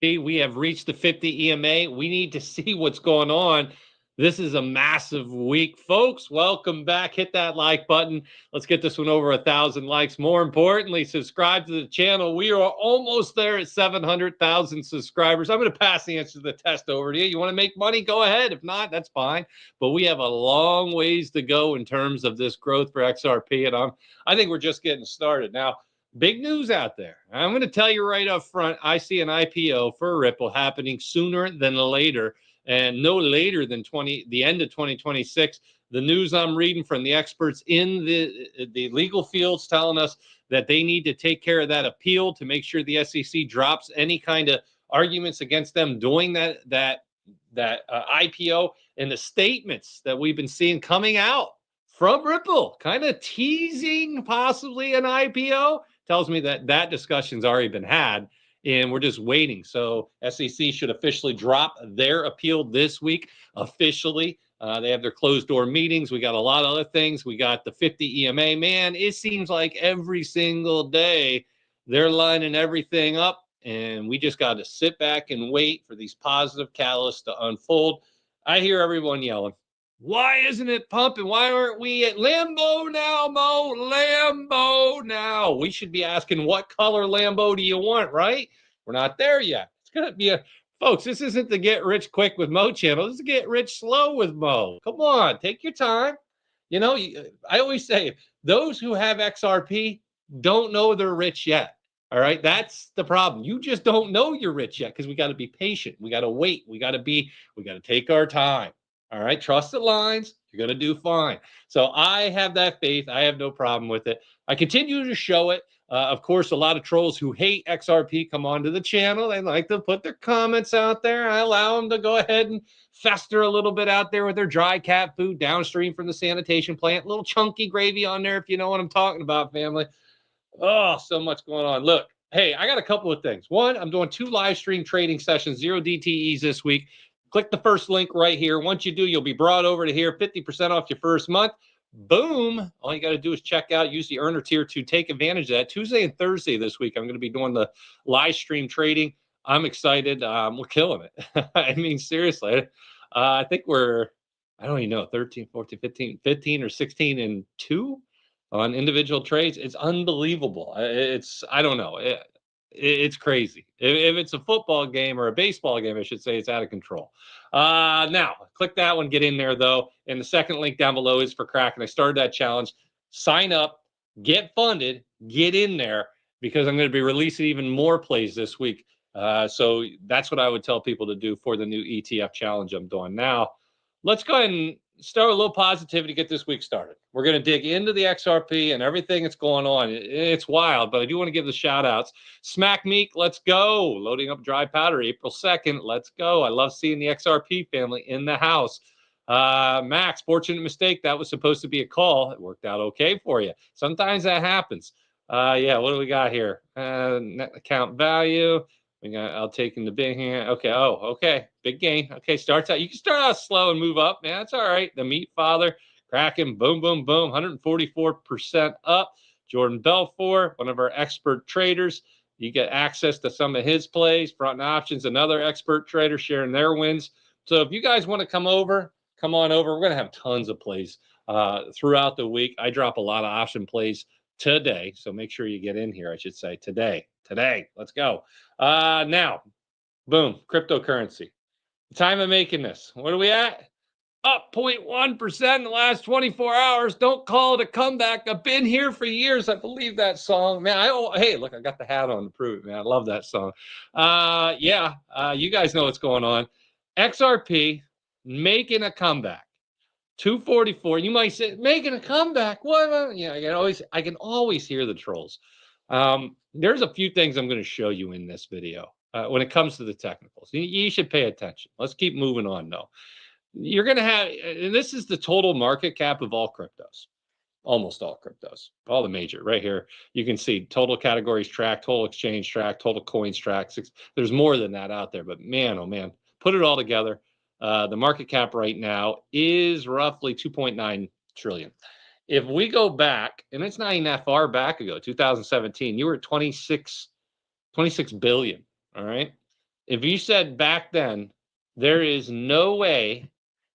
[SPEAKER 12] We have reached the 50 EMA. We need to see what's going on. This is a massive week, folks. Welcome back. Hit that like button. Let's get this one over 1,000 likes. More importantly, subscribe to the channel. We are almost there at 700,000 subscribers. I'm going to pass the answer to the test over to you. You want to make money? Go ahead. If not, that's fine. But we have a long ways to go in terms of this growth for XRP, and I think we're just getting started. Now, big news out there. I'm going to tell you right up front, I see an IPO for Ripple happening sooner than later. and no later than the end of 2026. The news I'm reading from the experts in the legal fields telling us that they need to take care of that appeal to make sure the SEC drops any kind of arguments against them doing that IPO. And the statements that we've been seeing coming out from Ripple, kind of teasing possibly an IPO, tells me that discussion's already been had, and we're just waiting. So SEC should officially drop their appeal this week, officially. They have their closed door meetings. We got a lot of other things. We got the 50 EMA. Man, it seems like every single day they're lining everything up, and we just got to sit back and wait for these positive catalysts to unfold. I hear everyone yelling, why isn't it pumping? Why aren't we at Lambo now, Mo? Lambo now. We should be asking, what color Lambo do you want, right? We're not there yet. It's going to be folks, this isn't the get rich quick with Mo channel. This is get rich slow with Mo. Come on, take your time. You know, I always say, those who have XRP don't know they're rich yet. All right, that's the problem. You just don't know you're rich yet because we got to be patient. We got to wait. We got to take our time. All right, trust the lines. You're going to do fine. So I have that faith. I have no problem with it. I continue to show it. Of course, a lot of trolls who hate XRP come onto the channel. They like to put their comments out there. I allow them to go ahead and fester a little bit out there with their dry cat food downstream from the sanitation plant. A little chunky gravy on there, if you know what I'm talking about, family. Oh, so much going on. Look, hey, I got a couple of things. One, I'm doing 2 live stream trading sessions, 0 DTEs this week. Click the first link right here. Once you do, you'll be brought over to here, 50% off your first month. Boom. All you got to do is check out, use the earner tier to take advantage of that. Tuesday and Thursday this week, I'm going to be doing the live stream trading. I'm excited. We're killing it. I mean, seriously, I think I don't even know, 13, 14, 15 or 16 and 2 on individual trades. It's unbelievable. I don't know. It's crazy. If it's a football game or a baseball game, I should say, it's out of control. Now, click that one, get in there, though. And the second link down below is for Kraken. I started that challenge. Sign up, get funded, get in there, because I'm going to be releasing even more plays this week. So that's what I would tell people to do for the new ETF challenge I'm doing. Now, let's go ahead and start with a little positivity to get this week started. We're going to dig into the XRP and everything that's going on. It's wild, but I do want to give the shout outs. Smack Meek, let's go. Loading up dry powder April 2nd. Let's go. I love seeing the XRP family in the house. Max, fortunate mistake. That was supposed to be a call. It worked out okay for you. Sometimes that happens. Yeah, what do we got here? Net account value. I'll take in the big hand. Okay. Oh, okay. Big gain. Okay. Starts out. You can start out slow and move up. Man, that's all right. The Meat Father, Kraken, boom, boom, boom. 144% up. Jordan Belfort, one of our expert traders. You get access to some of his plays. Front and Options, another expert trader sharing their wins. So if you guys want to come over, come on over. We're going to have tons of plays throughout the week. I drop a lot of option plays today. So make sure you get in here. I should say today. Let's go. Now, boom, cryptocurrency. The time of making this. What are we at? Up 0.1% in the last 24 hours. Don't call it a comeback. I've been here for years. I believe that song. Man, hey, look, I got the hat on to prove it, man. I love that song. You guys know what's going on. XRP making a comeback. 244. You might say, making a comeback. What? Yeah, I can always hear the trolls. There's a few things I'm going to show you in this video when it comes to the technicals. You should pay attention. Let's keep moving on, though. You're going to have, and this is the total market cap of all cryptos, almost all cryptos, all the major right here. You can see total categories tracked, total exchange tracked, total coins tracked. There's more than that out there, but man, oh man, put it all together. The market cap right now is roughly 2.9 trillion. If we go back, and it's not even that far back ago, 2017, you were at 26 billion. All right. If you said back then, there is no way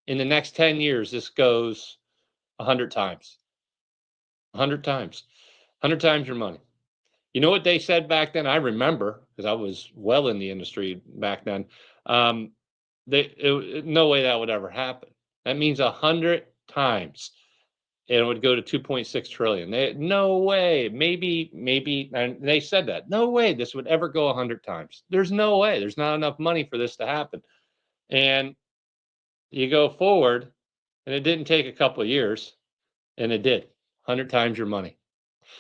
[SPEAKER 12] in the next 10 years this goes 100 times. 100 times. 100 times your money. You know what they said back then? I remember, because I was well in the industry back then. No way that would ever happen. That means 100 times. And it would go to 2.6 trillion. No way. Maybe, and they said that. No way this would ever go 100 times. There's no way. There's not enough money for this to happen. And you go forward, and it didn't take a couple of years, and it did 100 times your money.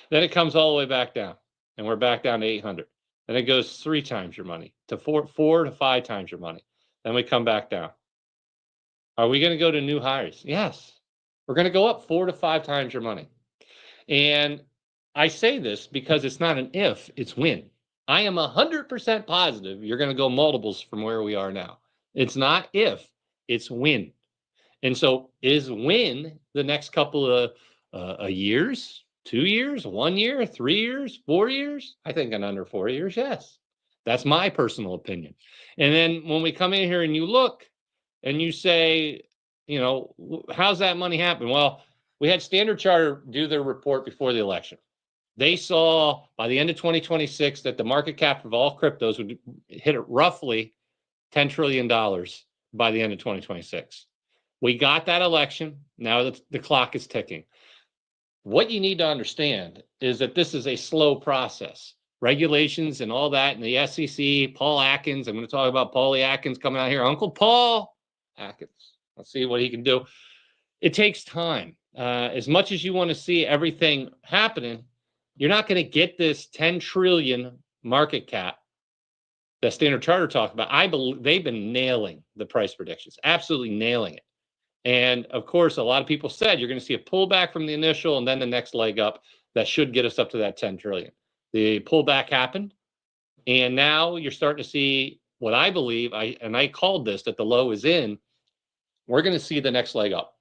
[SPEAKER 12] Then it comes all the way back down, and we're back down to 800. Then it goes 3 times your money to 4 to 5 times your money. Then we come back down. Are we going to go to new highs? Yes. We're going to go up 4 to 5 times your money. And I say this because it's not an if, it's when. I am 100% positive you're going to go multiples from where we are now. It's not if, it's when. And so is when the next couple of years, 2 years, 1 year, 3 years, 4 years? I think in under 4 years, yes. That's my personal opinion. And then when we come in here and you look and you say, you know, how's that money happen? Well, we had Standard Chartered do their report before the election. They saw by the end of 2026 that the market cap of all cryptos would hit roughly $10 trillion by the end of 2026. We got that election. Now the clock is ticking. What you need to understand is that this is a slow process. Regulations and all that, and the SEC, Paul Atkins. I'm going to talk about Paulie Atkins coming out here. Uncle Paul Atkins. Let's see what he can do. It takes time. As much as you want to see everything happening, you're not going to get this 10 trillion market cap that Standard Chartered talked about. I believe they've been nailing the price predictions, absolutely nailing it. And of course, a lot of people said you're going to see a pullback from the initial and then the next leg up that should get us up to that 10 trillion. The pullback happened. And now you're starting to see what I believe, I called this, that the low is in. We're going to see the next leg up.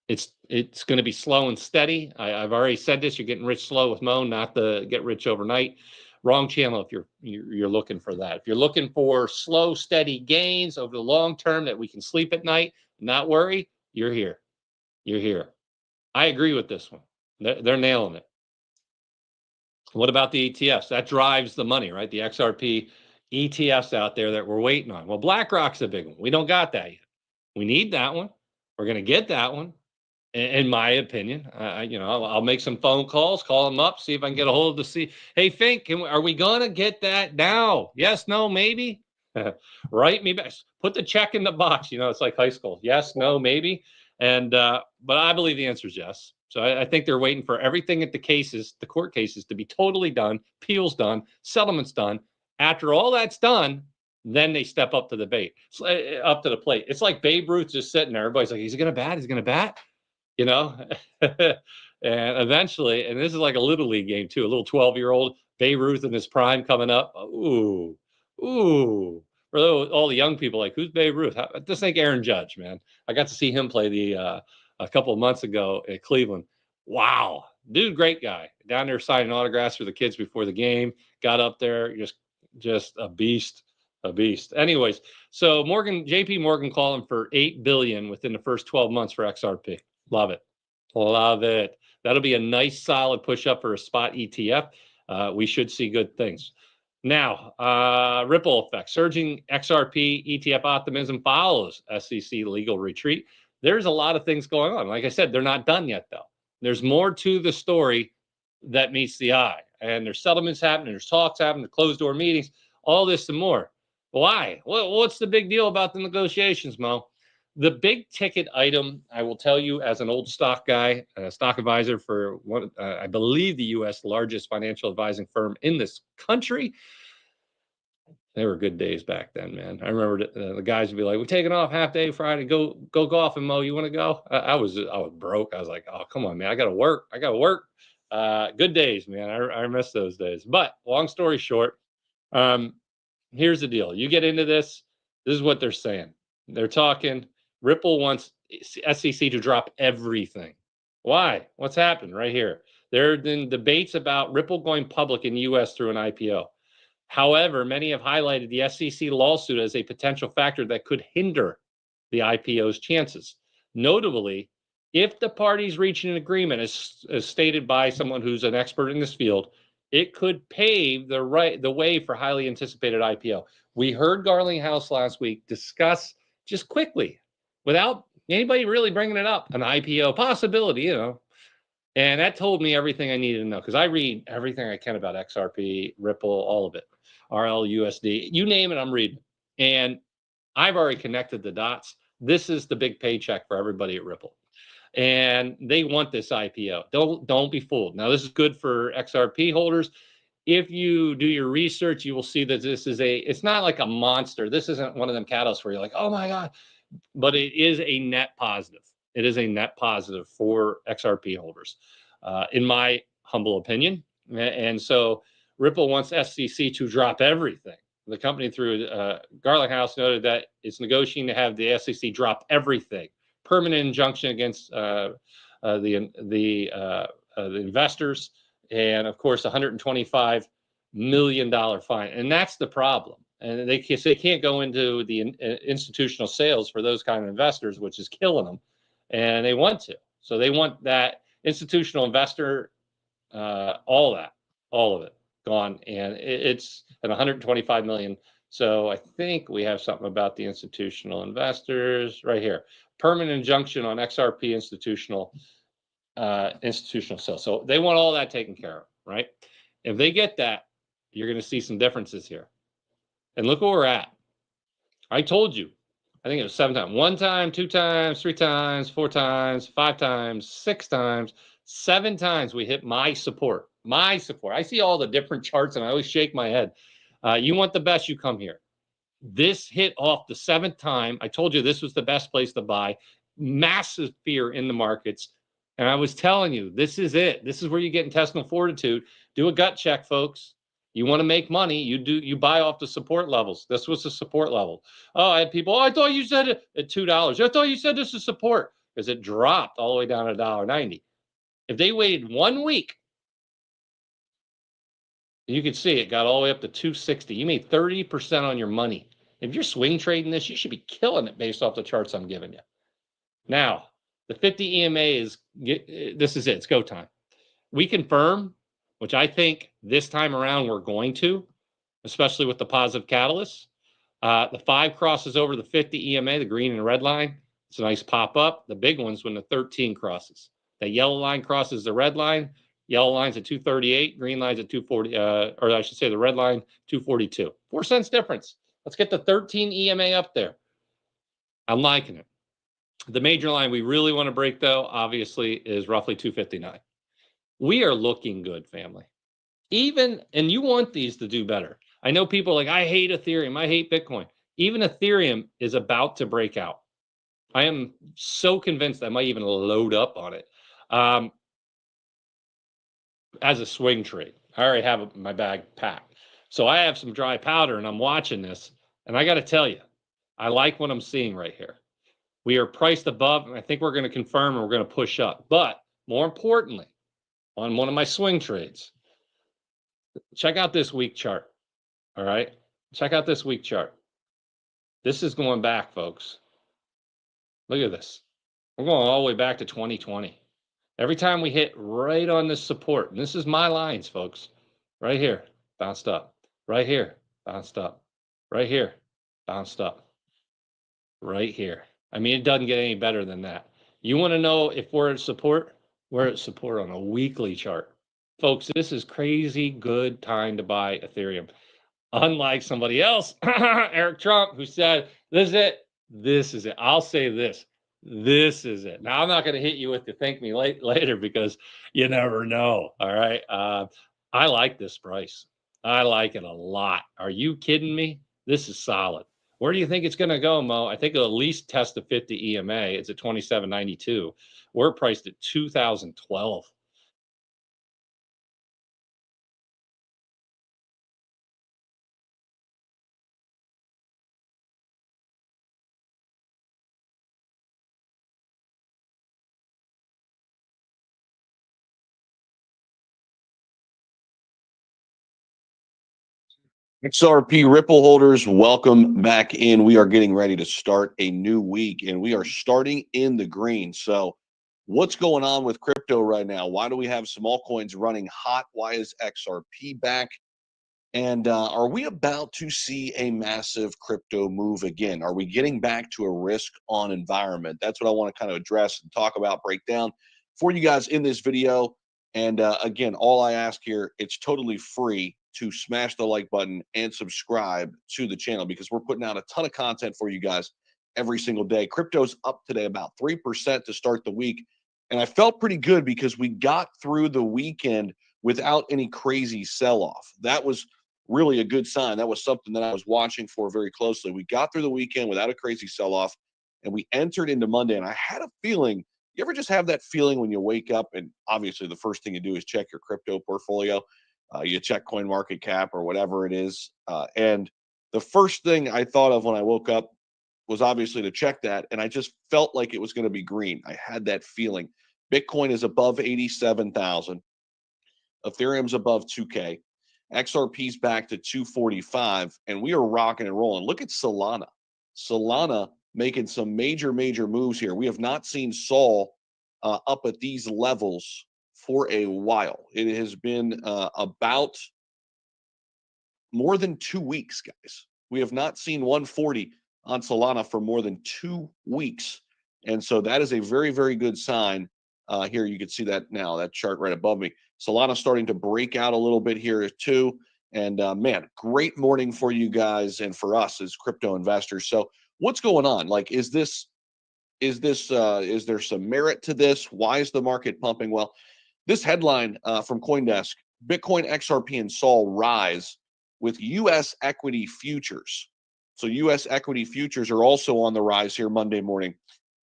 [SPEAKER 12] It's going to be slow and steady. I've already said this. You're getting rich slow with Mo, not the get rich overnight. Wrong channel if you're looking for that. If you're looking for slow, steady gains over the long term that we can sleep at night, not worry, you're here. You're here. I agree with this one. They're nailing it. What about the ETFs? That drives the money, right? The XRP ETFs out there that we're waiting on. Well, BlackRock's a big one. We don't got that yet. We need that one. We're going to get that one, in my opinion. I'll make some phone calls, call them up, see if I can get a hold of the Hey, Fink, are we going to get that now? Yes, no, maybe. Write me back. Put the check in the box. It's like high school. Yes, no, maybe. And but I believe the answer is yes. So I think they're waiting for everything at the court cases, to be totally done, appeals done, settlements done. After all that's done, then they step up to the plate. It's like Babe Ruth just sitting there. Everybody's like, he's going to bat. He's going to bat. And eventually, and this is like a little league game too. A little 12-year-old Babe Ruth in his prime coming up. Ooh. For all the young people, like, who's Babe Ruth? Just think Aaron Judge, man. I got to see him play a couple of months ago at Cleveland. Wow, dude, great guy. Down there signing autographs for the kids before the game. Got up there, just a beast. Anyways, so JP Morgan calling for $8 billion within the first 12 months for XRP. Love it. That'll be a nice solid push up for a spot ETF. We should see good things. Now, ripple effect. Surging XRP ETF optimism follows SEC legal retreat. There's a lot of things going on. Like I said, they're not done yet, though. There's more to the story that meets the eye. And there's settlements happening, there's talks happening, there's closed door meetings, all this and more. Why? What's the big deal about the negotiations, Mo? The big ticket item, I will tell you, as an old stock guy, stock advisor for one, I believe the U.S. largest financial advising firm in this country. They were good days back then, man. I remember the guys would be like, "We're taking off half day Friday. Go golfing, Mo. You want to go?" I was broke. I was like, "Oh, come on, man. I got to work. Good days, man. I miss those days. But long story short, here's the deal. You get into this. This is what they're saying. They're talking. Ripple wants SEC to drop everything. Why? What's happened right here? There have been debates about Ripple going public in the U.S. through an IPO. However, many have highlighted the SEC lawsuit as a potential factor that could hinder the IPO's chances. Notably, if the parties reach an agreement, as stated by someone who's an expert in this field, it could pave the way for highly anticipated IPO. We heard Garlinghouse last week discuss just quickly, without anybody really bringing it up, an IPO possibility, And that told me everything I needed to know, because I read everything I can about XRP, Ripple, all of it, RLUSD, you name it, I'm reading. And I've already connected the dots. This is the big paycheck for everybody at Ripple. And they want this IPO. Don't be fooled. Now, this is good for XRP holders. If you do your research, you will see that this is it's not like a monster. This isn't one of them catalysts where you're like, oh my God, but it is a net positive. It is a net positive for XRP holders, in my humble opinion. And so Ripple wants SEC to drop everything. The company through Garlic House noted that it's negotiating to have the SEC drop everything. Permanent injunction against the investors, and of course, $125 million fine. And that's the problem. And they can't go into the institutional sales for those kind of investors, which is killing them. And they want to. So they want that institutional investor, all of it gone. And it's at 125 million. So I think we have something about the institutional investors right here. Permanent injunction on XRP institutional sales. So they want all that taken care of, right? If they get that, you're going to see some differences here. And look where we're at. I told you, I think it was 7 times. 1 time, 2 times, 3 times, 4 times, 5 times, 6 times, 7 times we hit my support. My support. I see all the different charts and I always shake my head. You want the best, you come here. This hit off the 7th time. I told you this was the best place to buy. Massive fear in the markets. And I was telling you, this is it. This is where you get intestinal fortitude. Do a gut check, folks. You want to make money, you buy off the support levels. This was the support level. Oh, I had people, I thought you said it at $2. I thought you said this is support, because it dropped all the way down to $1.90. If they waited 1 week, you could see it got all the way up to 260. You made 30% on your money. If you're swing trading this, you should be killing it based off the charts I'm giving you. Now, the 50 EMA this is it. It's go time. We confirm, which I think this time around we're going to, especially with the positive catalysts. The 5 crosses over the 50 EMA, the green and red line. It's a nice pop up. The big one's when the 13 crosses. The yellow line crosses the red line. Yellow line's at 238, green line's at 240, or I should say the red line, 242. 4 cents difference. Let's get the 13 EMA up there. I'm liking it. The major line we really want to break, though, obviously, is roughly 259. We are looking good, family. And you want these to do better. I know people are like, I hate Ethereum, I hate Bitcoin. Even Ethereum is about to break out. I am so convinced I might even load up on it as a swing trade. I already have my bag packed. So I have some dry powder and I'm watching this. And I got to tell you, I like what I'm seeing right here. We are priced above, and I think we're going to confirm and we're going to push up. But more importantly, on one of my swing trades, check out this week chart. All right. Check out this week chart. This is going back, folks. Look at this. We're going all the way back to 2020. Every time we hit right on this support, and this is my lines, folks, right here, bounced up. Right here, bounced up. Right here, bounced up. Right here. I mean, it doesn't get any better than that. You want to know if we're at support? We're at support on a weekly chart. Folks, this is crazy good time to buy Ethereum. Unlike somebody else, Eric Trump, who said, this is it. This is it. I'll say this. This is it. Now, I'm not going to hit you with the thank me later because you never know. All right. I like this price. I like it a lot. Are you kidding me? This is solid. Where do you think it's going to go, Mo? I think it'll at least test the 50 EMA. It's at 27.92. We're priced at 2012.
[SPEAKER 13] XRP Ripple holders, welcome back in. We are getting ready to start a new week, and we are starting in the green. So what's going on with crypto right now? Why do we have some altcoins running hot? Why is XRP back? And are we about to see a massive crypto move again? Are we getting back to a risk-on environment? That's what I want to kind of address and talk about, break down for you guys in this video. And again, all I ask here, it's totally free to smash the like button and subscribe to the channel because we're putting out a ton of content for you guys every single day. Crypto's up today about 3% to start the week. And I felt pretty good because we got through the weekend without any crazy sell-off. That was really a good sign. That was something that I was watching for very closely. We got through the weekend without a crazy sell-off, and we entered into Monday. And I had a feeling, you ever just have that feeling when you wake up and obviously the first thing you do is check your crypto portfolio. You check CoinMarketCap or whatever it is. And the first thing I thought of when I woke up was obviously to check that. And I just felt like it was going to be green. I had that feeling. Bitcoin is above 87,000. Ethereum's above 2K. XRP's back to 245. And we are rocking and rolling. Look at Solana. Solana making some major moves here. We have not seen Sol up at these levels for a while. It has been about more than 2 weeks, guys. We have not seen 140 on Solana for more than 2 weeks. And so that is a very good sign. Here you can see that now, that chart right above me. Solana starting to break out a little bit here too. And man, great morning for you guys and for us as crypto investors. So what's going on? Like, is there some merit to this? Why is the market pumping? Well, this headline from CoinDesk: Bitcoin, XRP, and Sol rise with U.S. equity futures. So U.S. equity futures are also on the rise here Monday morning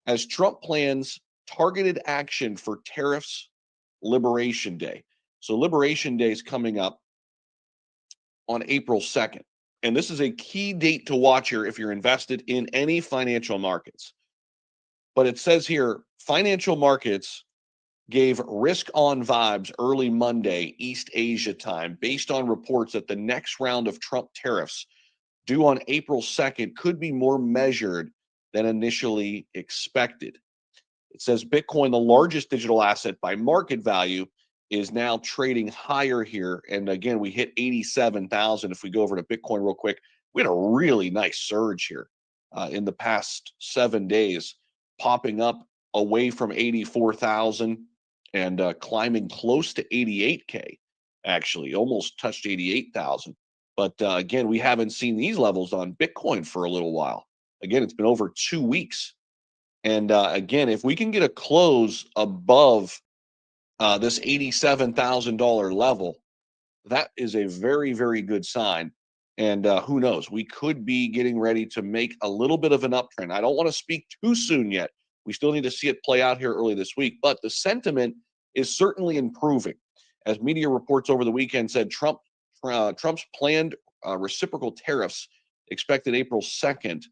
[SPEAKER 13] as Trump plans targeted action for tariffs Liberation Day. So Liberation Day is coming up on April 2nd. And this is a key date to watch here if you're invested in any financial markets. But it says here, financial markets gave risk-on vibes early Monday, East Asia time, based on reports that the next round of Trump tariffs due on April 2nd could be more measured than initially expected. It says Bitcoin, the largest digital asset by market value, is now trading higher here. And again, we hit 87,000. If we go over to Bitcoin real quick, we had a really nice surge here in the past 7 days, popping up away from 84,000 and climbing close to 88K, actually, almost touched 88,000. But again, we haven't seen these levels on Bitcoin for a little while. Again, it's been over 2 weeks. And again, if we can get a close above this $87,000 level, that is a very good sign. And who knows, we could be getting ready to make a little bit of an uptrend. I don't want to speak too soon yet. We still need to see it play out here early this week, but the sentiment is certainly improving. As media reports over the weekend said, Trump's planned reciprocal tariffs expected April 2nd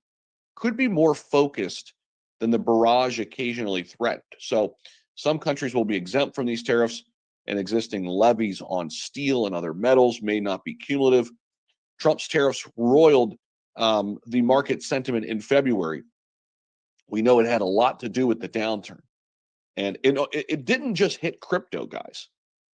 [SPEAKER 13] could be more focused than the barrage occasionally threatened. So some countries will be exempt from these tariffs, and existing levies on steel and other metals may not be cumulative. Trump's tariffs roiled the market sentiment in February. We know it had a lot to do with the downturn. And it didn't just hit crypto, guys.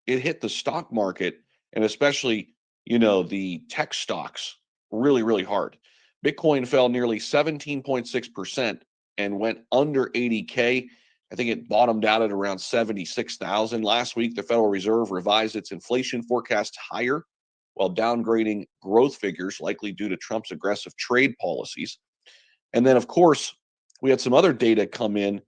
[SPEAKER 13] It hit the stock market, and especially, the tech stocks really hard. Bitcoin fell nearly 17.6% and went under 80K. I think it bottomed out at around 76,000. Last week, the Federal Reserve revised its inflation forecast higher while downgrading growth figures, likely due to Trump's aggressive trade policies. And then, of course, we had some other data come in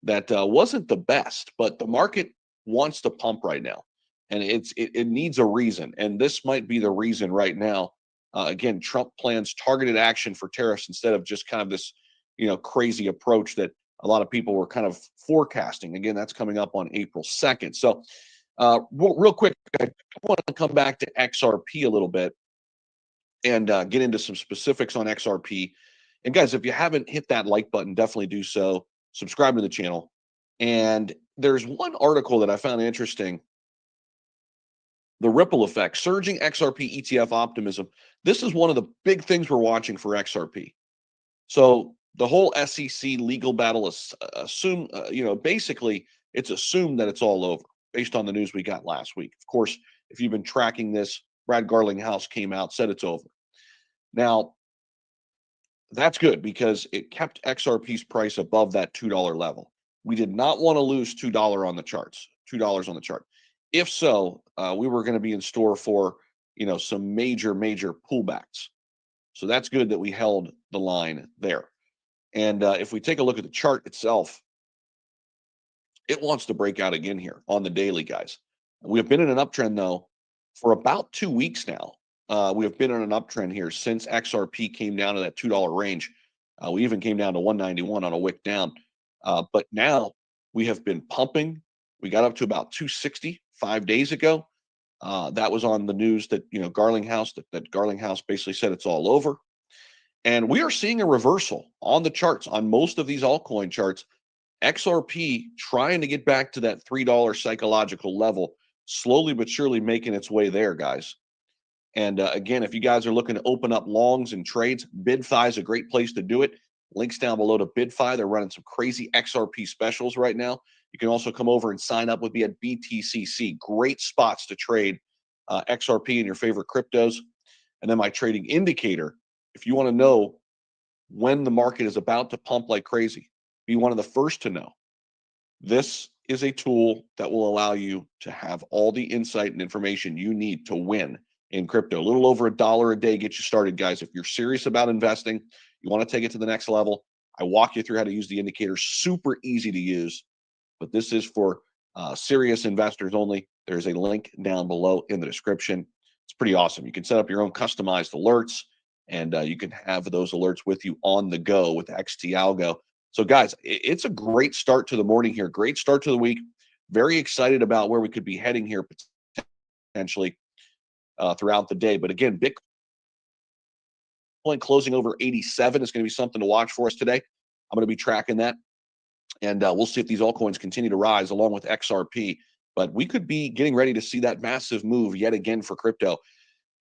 [SPEAKER 13] that wasn't the best, but the market wants to pump right now. And it needs a reason. And this might be the reason right now. Again, Trump plans targeted action for tariffs instead of just kind of this, crazy approach that a lot of people were kind of forecasting. Again, that's coming up on April 2nd. So real quick, I want to come back to XRP a little bit and get into some specifics on XRP. And guys, if you haven't hit that like button, definitely do so. Subscribe to the channel. And there's one article that I found interesting. The ripple effect, surging XRP ETF optimism. This is one of the big things we're watching for XRP. So the whole SEC legal battle is basically it's assumed that it's all over based on the news we got last week. Of course, if you've been tracking this, Brad Garlinghouse came out, said it's over. Now, that's good because it kept XRP's price above that $2 level. We did not want to lose $2 on the charts, $2 on the chart. If so, we were going to be in store for, some major pullbacks. So that's good that we held the line there. And if we take a look at the chart itself, it wants to break out again here on the daily, guys. We have been in an uptrend, though, for about 2 weeks now. We have been in an uptrend here since XRP came down to that $2 range. We even came down to 191 on a wick down. But now we have been pumping. We got up to about 260 5 days ago. That was on the news that, Garlinghouse, that Garlinghouse basically said it's all over. And we are seeing a reversal on the charts, on most of these altcoin charts. XRP trying to get back to that $3 psychological level, slowly but surely making its way there, guys. And again, if you guys are looking to open up longs and trades, BidFi is a great place to do it. Links down below to BidFi. They're running some crazy XRP specials right now. You can also come over and sign up with me at BTCC. Great spots to trade XRP and your favorite cryptos. And then my trading indicator, if you want to know when the market is about to pump like crazy, be one of the first to know. This is a tool that will allow you to have all the insight and information you need to win in crypto. A little over $1 a day gets you started, guys. If you're serious about investing, you want to take it to the next level, I walk you through how to use the indicator. Super easy to use, but this is for serious investors only. There's a link down below in the description. It's pretty awesome. You can set up your own customized alerts, and you can have those alerts with you on the go with XT Algo. So, guys, it's a great start to the morning here. Great start to the week. Very excited about where we could be heading here potentially throughout the day. But again, Bitcoin closing over 87 is going to be something to watch for us today. I'm going to be tracking that, and we'll see if these altcoins continue to rise along with XRP. But we could be getting ready to see that massive move yet again for crypto.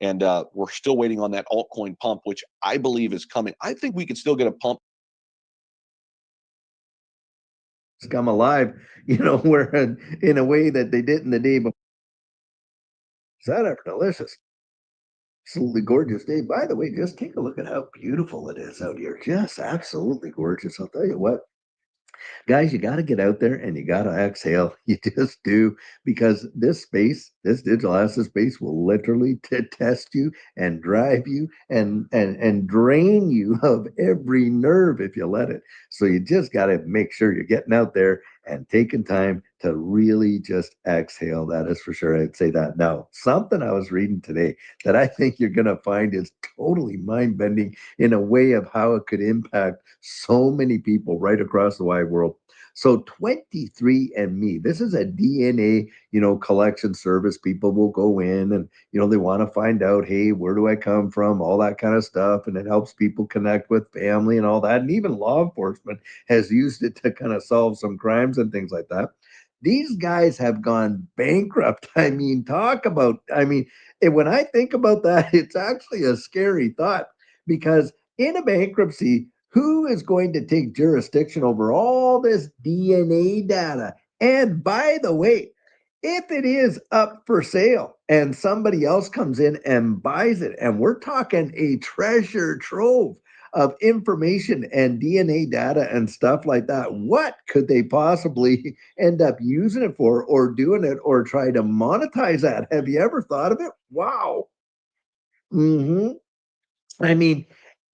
[SPEAKER 13] And we're still waiting on that altcoin pump, which I believe is coming. I think we can still get a pump.
[SPEAKER 14] Come alive, where in a way that they didn't the day before. Is that a delicious, absolutely gorgeous day? By the way, just take a look at how beautiful it is out here. Just absolutely gorgeous. I'll tell you what. Guys, you got to get out there and you got to exhale. You just do, because this space, this digital asset space, will literally test you and drive you and drain you of every nerve if you let it. So you just got to make sure you're getting out there and taking time to really just exhale. That is for sure. I'd say that. Now, something I was reading today that I think you're going to find is totally mind-bending in a way of how it could impact so many people right across the wide world. So 23andMe, this is a DNA, collection service. People will go in and, they want to find out, hey, where do I come from? All that kind of stuff. And it helps people connect with family and all that. And even law enforcement has used it to kind of solve some crimes and things like that. These guys have gone bankrupt. When I think about that, it's actually a scary thought, because in a bankruptcy, who is going to take jurisdiction over all this DNA data? And by the way, if it is up for sale and somebody else comes in and buys it, and we're talking a treasure trove of information and DNA data and stuff like that, what could they possibly end up using it for, or doing it, or try to monetize that? Have you ever thought of it? Wow.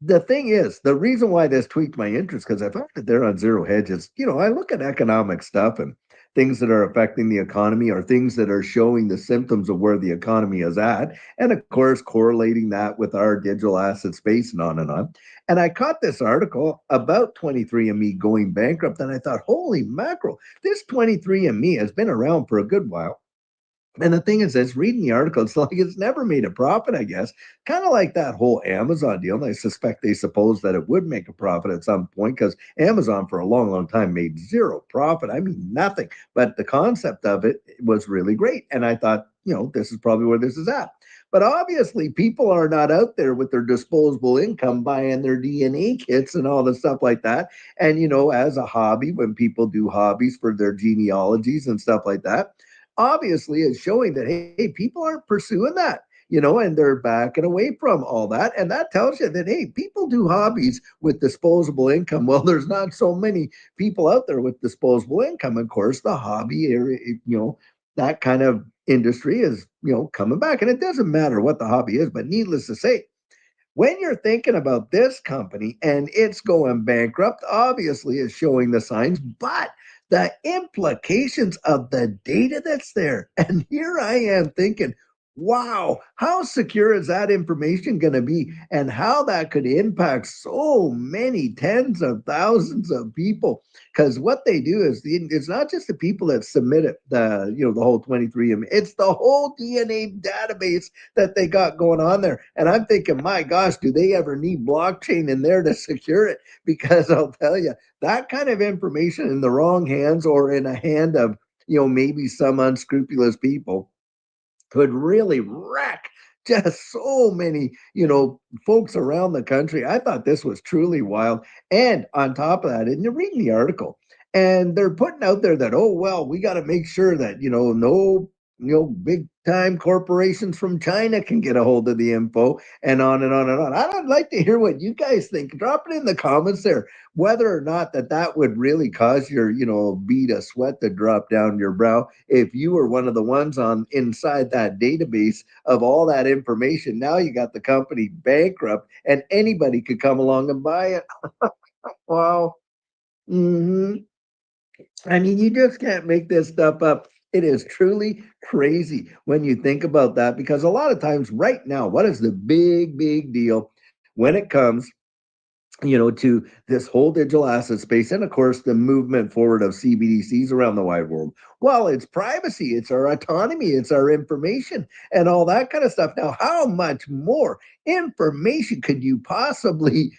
[SPEAKER 14] The thing is, the reason why this tweaked my interest, because I found that they're on zero hedges. I look at economic stuff and things that are affecting the economy, or things that are showing the symptoms of where the economy is at. And of course, correlating that with our digital asset space and on and on. And I caught this article about 23andMe going bankrupt. And I thought, holy mackerel, this 23andMe has been around for a good while. And the thing is, reading the article, it's like it's never made a profit, I guess. Kind of like that whole Amazon deal. And I suspect they suppose that it would make a profit at some point, because Amazon for a long, long time made zero profit. Nothing. But the concept of it was really great. And I thought, this is probably where this is at. But obviously, people are not out there with their disposable income buying their DNA kits and all the stuff like that. And, as a hobby, when people do hobbies for their genealogies and stuff like that, obviously it's showing that, hey, people aren't pursuing that, and they're backing away from all that. And that tells you that, hey, people do hobbies with disposable income. Well, there's not so many people out there with disposable income. Of course, the hobby area, that kind of industry is, coming back. And it doesn't matter what the hobby is, but needless to say, when you're thinking about this company and it's going bankrupt, obviously it's showing the signs, but the implications of the data that's there. And here I am thinking, wow, how secure is that information going to be, and how that could impact so many tens of thousands of people? Because what they do is it's not just the people that submit it, the whole 23, it's the whole DNA database that they got going on there. And I'm thinking, my gosh, do they ever need blockchain in there to secure it? Because I'll tell you, that kind of information in the wrong hands, or in a hand of maybe some unscrupulous people, could really wreck just so many, folks around the country. I thought this was truly wild. And on top of that, and you're reading the article, and they're putting out there that, oh, well, we got to make sure that, no, big time corporations from China can get a hold of the info, and on and on and on. I'd like to hear what you guys think. Drop it in the comments there, whether or not that would really cause your, bead of sweat to drop down your brow if you were one of the ones on inside that database of all that information. Now you got the company bankrupt, and anybody could come along and buy it. Wow. I mean, you just can't make this stuff up. It is truly crazy when you think about that, because a lot of times right now, what is the big deal when it comes to this whole digital asset space, and of course the movement forward of CBDCs around the wide world? Well, it's privacy, it's our autonomy, it's our information, and all that kind of stuff. Now, how much more information could you possibly,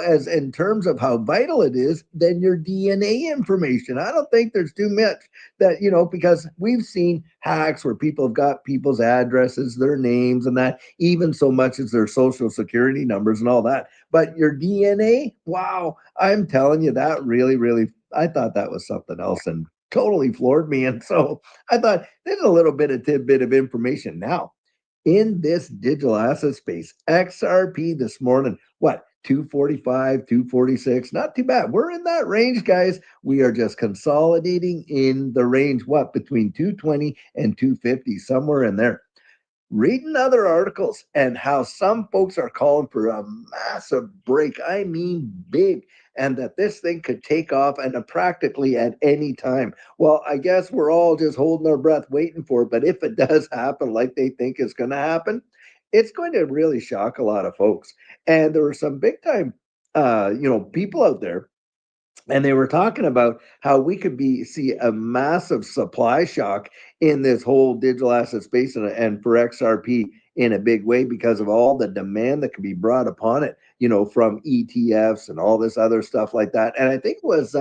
[SPEAKER 14] as in terms of how vital it is, than your DNA information? I don't think there's too much that, because we've seen hacks where people have got people's addresses, their names, and that, even so much as their social security numbers and all that. But your DNA, wow, I'm telling you, that really, I thought that was something else and totally floored me. And so I thought, there's a little bit of tidbit of information now in this digital asset space. XRP this morning, what, 245, 246, not too bad. We're in that range, guys. We are just consolidating in the range, what, between 220 and 250, somewhere in there. Reading other articles and how some folks are calling for a massive break. I mean, big. And that this thing could take off and practically at any time. Well, I guess we're all just holding our breath waiting for it. But if it does happen like they think it's going to happen, it's going to really shock a lot of folks. And there were some big time, people out there, and they were talking about how we could see a massive supply shock in this whole digital asset space, and for XRP in a big way, because of all the demand that could be brought upon it, from ETFs and all this other stuff like that. And I think it was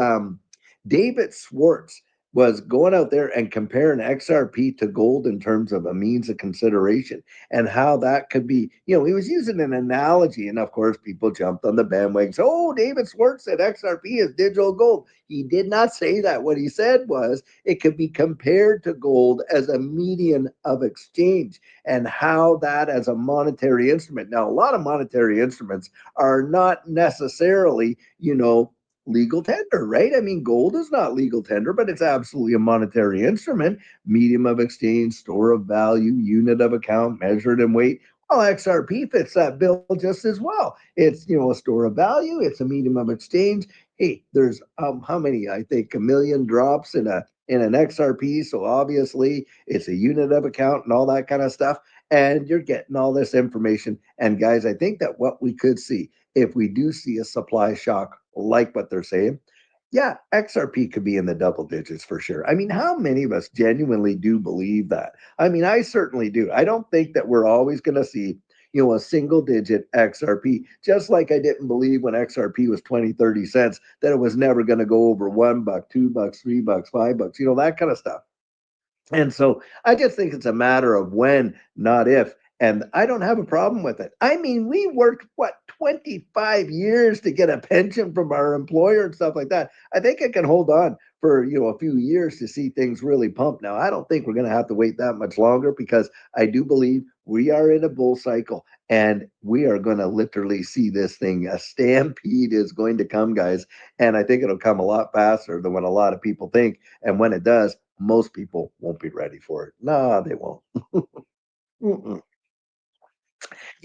[SPEAKER 14] David Schwartz was going out there and comparing XRP to gold in terms of a means of consideration, and how that could be, he was using an analogy. And of course, people jumped on the bandwagon. So, oh, David Schwartz said XRP is digital gold. He did not say that. What he said was it could be compared to gold as a medium of exchange, and how that as a monetary instrument. Now, a lot of monetary instruments are not necessarily, legal tender, right? I mean, gold is not legal tender, but it's absolutely a monetary instrument, medium of exchange, store of value, unit of account, measured in weight. Well, XRP fits that bill just as well. It's, a store of value, it's a medium of exchange. Hey, there's how many? I think 1 million drops in an XRP. So obviously it's a unit of account and all that kind of stuff. And you're getting all this information. And guys, I think that what we could see, if we do see a supply shock like what they're saying, yeah, XRP could be in the double digits for sure. I mean, how many of us genuinely do believe that? I mean, I certainly do. I don't think that we're always going to see, a single digit XRP, just like I didn't believe when XRP was 20, 30 cents that it was never going to go over $1, $2, $3, $5, that kind of stuff. And so I just think it's a matter of when, not if. And I don't have a problem with it. I mean, we worked, 25 years to get a pension from our employer and stuff like that. I think I can hold on for, a few years to see things really pump. Now, I don't think we're going to have to wait that much longer, because I do believe we are in a bull cycle, and we are going to literally see this thing. A stampede is going to come, guys. And I think it'll come a lot faster than what a lot of people think. And when it does, most people won't be ready for it. No, they won't.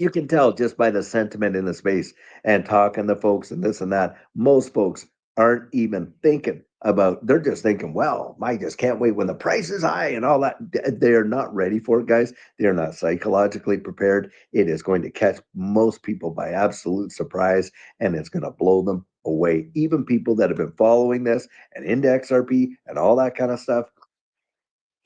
[SPEAKER 14] you can tell just by the sentiment in the space and talking to folks and this and that. Most folks aren't even thinking about, they're just thinking, well, I just can't wait when the price is high and all that. They're not ready for it, guys. They're not psychologically prepared. It is going to catch most people by absolute surprise, and it's going to blow them away. Even people that have been following this and into XRP and all that kind of stuff,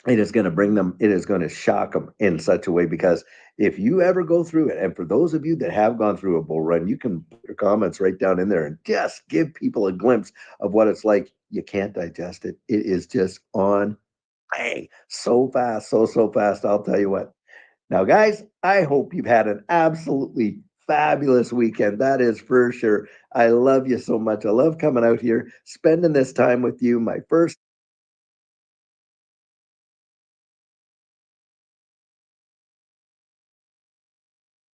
[SPEAKER 14] it is going to bring them, it is going to shock them in such a way, because if you ever go through it, and for those of you that have gone through a bull run, you can put your comments right down in there and just give people a glimpse of what it's like. You can't digest it. It is just on, hey, so fast, so fast. I'll tell you what. Now, guys, I hope you've had an absolutely fabulous weekend. That is for sure. I love you so much. I love coming out here, spending this time with you. My first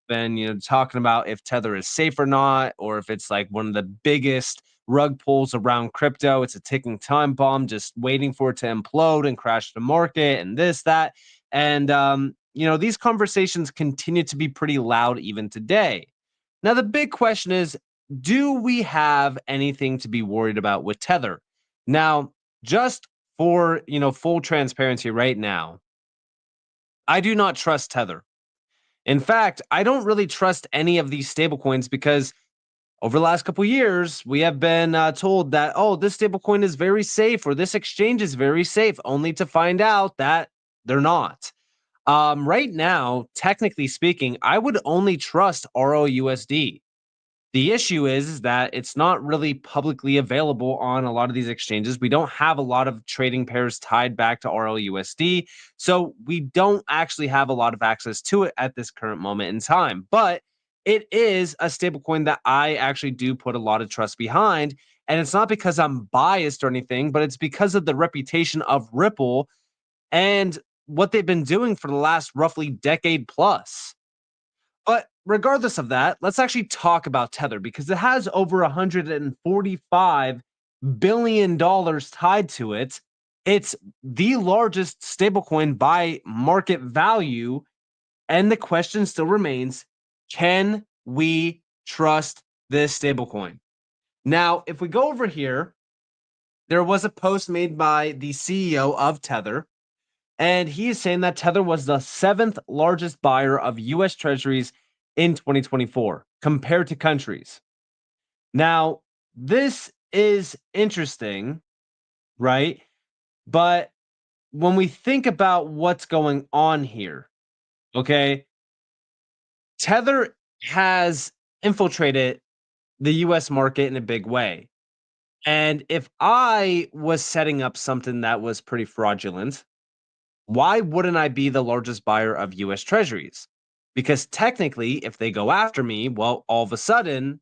[SPEAKER 15] been, talking about if Tether is safe or not, or if it's like one of the biggest rug pulls around crypto. It's a ticking time bomb, just waiting for it to implode and crash the market and this, that. And, these conversations continue to be pretty loud even today. Now, the big question is, do we have anything to be worried about with Tether? Now, just for, full transparency right now, I do not trust Tether. In fact, I don't really trust any of these stablecoins because over the last couple of years, we have been told that, oh, this stablecoin is very safe or this exchange is very safe, only to find out that they're not. Right now, technically speaking, I would only trust ROUSD. The issue is that it's not really publicly available on a lot of these exchanges. We don't have a lot of trading pairs tied back to RLUSD. So we don't actually have a lot of access to it at this current moment in time. But it is a stablecoin that I actually do put a lot of trust behind. And it's not because I'm biased or anything, but it's because of the reputation of Ripple and what they've been doing for the last roughly decade plus. But regardless of that, let's actually talk about Tether because it has over $145 billion tied to it. It's the largest stablecoin by market value. And the question still remains, can we trust this stablecoin? Now, if we go over here, there was a post made by the CEO of Tether, and he is saying that Tether was the 7th largest buyer of US Treasuries in 2024 compared to countries. Now, this is interesting, right? But when we think about what's going on here, okay, Tether has infiltrated the US market in a big way. And if I was setting up something that was pretty fraudulent, why wouldn't I be the largest buyer of US Treasuries? Because technically, if they go after me, well, all of a sudden,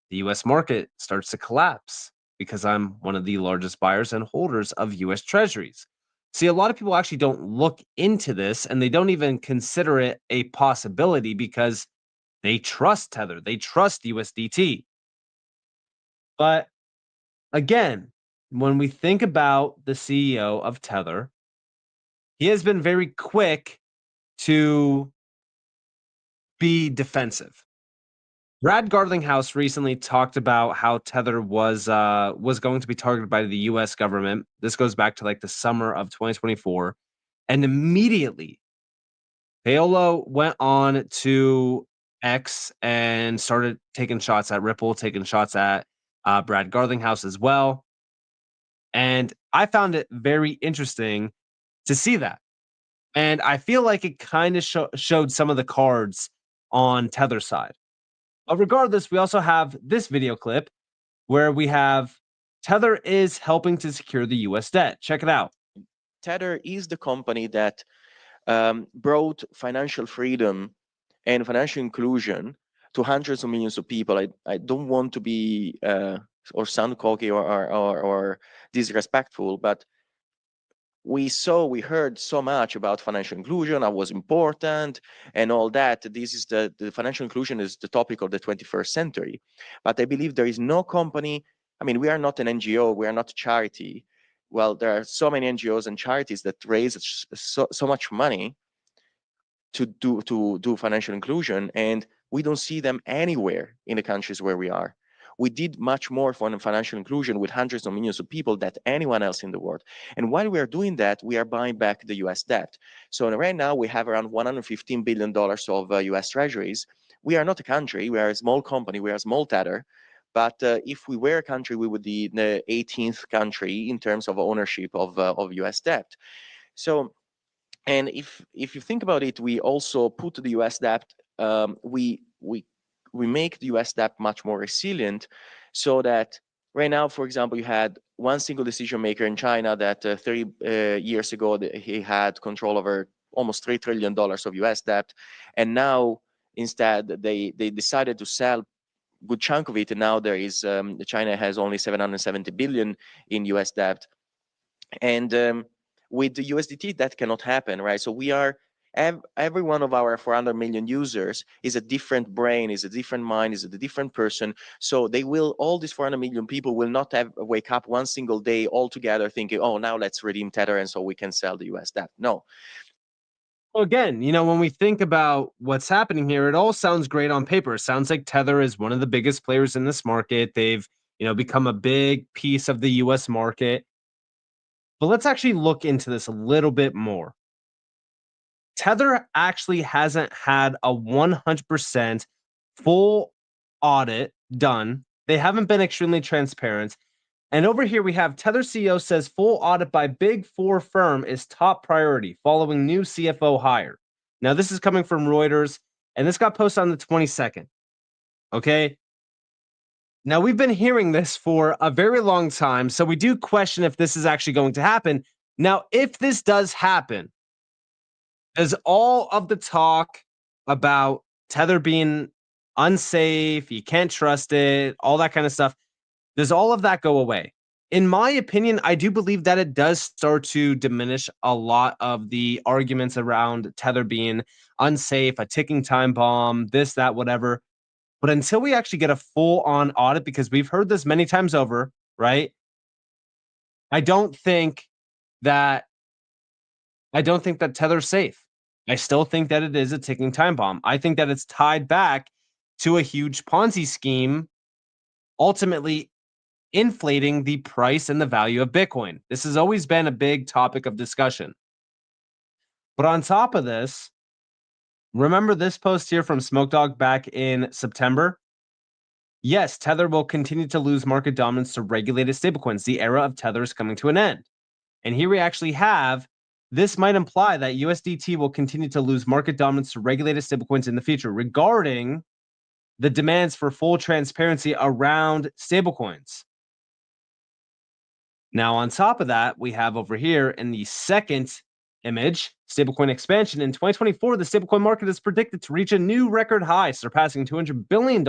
[SPEAKER 15] the US market starts to collapse because I'm one of the largest buyers and holders of US Treasuries. See, a lot of people actually don't look into this and they don't even consider it a possibility because they trust Tether, they trust USDT. But again, when we think about the CEO of Tether, he has been very quick to be defensive. Brad Garlinghouse recently talked about how Tether was going to be targeted by the U.S. government. This goes back to like the summer of 2024, and immediately Paolo went on to X and started taking shots at Ripple, taking shots at Brad Garlinghouse as well. And I found it very interesting to see that. And I feel like it kind of showed some of the cards on Tether's side. But regardless, we also have this video clip where we have Tether is helping to secure the US debt. Check it out.
[SPEAKER 16] Tether is the company that brought financial freedom and financial inclusion to hundreds of millions of people. I don't want to be or sound cocky or disrespectful, but we heard so much about financial inclusion, that was important and all that. This is the financial inclusion is the topic of the 21st century. But I believe there is no company, I mean, we are not an NGO, we are not a charity. Well, there are so many NGOs and charities that raise so much money to do financial inclusion, and we don't see them anywhere in the countries where we are. We did much more for financial inclusion with hundreds of millions of people than anyone else in the world. And while we are doing that, we are buying back the US debt. So right now we have around $115 billion of US treasuries. We are not a country, we are a small company, we are a small tether. But if we were a country, we would be the 18th country in terms of ownership of US debt. So, and if you think about it, we also put the US debt, we make the US debt much more resilient, so that right now, for example, you had one single decision maker in China that 30 years ago, he had control over almost $3 trillion of US debt. And now instead they decided to sell a good chunk of it. And now there is, China has only 770 billion in US debt. And with the USDT, that cannot happen, right? So we are, every one of our 400 million users is a different brain, is a different mind, is a different person. So they will, all these 400 million people will not wake up one single day all together thinking, oh, now let's redeem Tether and so we can sell the US debt. No.
[SPEAKER 15] Well, again, when we think about what's happening here, it all sounds great on paper. It sounds like Tether is one of the biggest players in this market. They've, become a big piece of the US market. But let's actually look into this a little bit more. Tether actually hasn't had a 100% full audit done. They haven't been extremely transparent. And over here we have Tether CEO says full audit by Big Four firm is top priority following new CFO hire. Now this is coming from Reuters, and this got posted on the 22nd. Okay. Now we've been hearing this for a very long time, so we do question if this is actually going to happen. Now, if this does happen, does all of the talk about Tether being unsafe, you can't trust it, all that kind of stuff, does all of that go away? In my opinion, I do believe that it does start to diminish a lot of the arguments around Tether being unsafe, a ticking time bomb, this, that, whatever. But until we actually get a full-on audit, because we've heard this many times over, right? I don't think that Tether's safe. I still think that it is a ticking time bomb. I think that it's tied back to a huge Ponzi scheme, ultimately inflating the price and the value of Bitcoin. This has always been a big topic of discussion. But on top of this, remember this post here from Smoke Dog back in September? Yes, Tether will continue to lose market dominance to regulated stablecoins. The era of Tether is coming to an end. And here we actually have, this might imply that USDT will continue to lose market dominance to regulated stablecoins in the future regarding the demands for full transparency around stablecoins. Now, on top of that, we have over here in the second image, stablecoin expansion. In 2024, the stablecoin market is predicted to reach a new record high, surpassing $200 billion,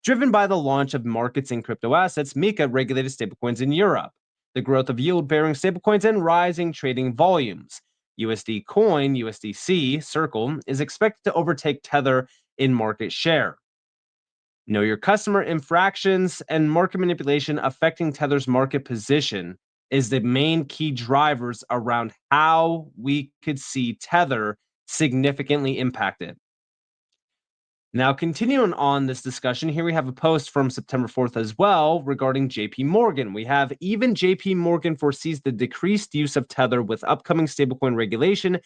[SPEAKER 15] driven by the launch of markets in crypto assets, MiCA regulated stablecoins in Europe, the growth of yield-bearing stablecoins, and rising trading volumes. USD Coin, USDC, Circle, is expected to overtake Tether in market share. Know your customer infractions and market manipulation affecting Tether's market position is the main key drivers around how we could see Tether significantly impacted. Now, continuing on this discussion, here we have a post from September 4th as well regarding JP Morgan. We have even JP Morgan foresees the decreased use of Tether with upcoming stablecoin regulation.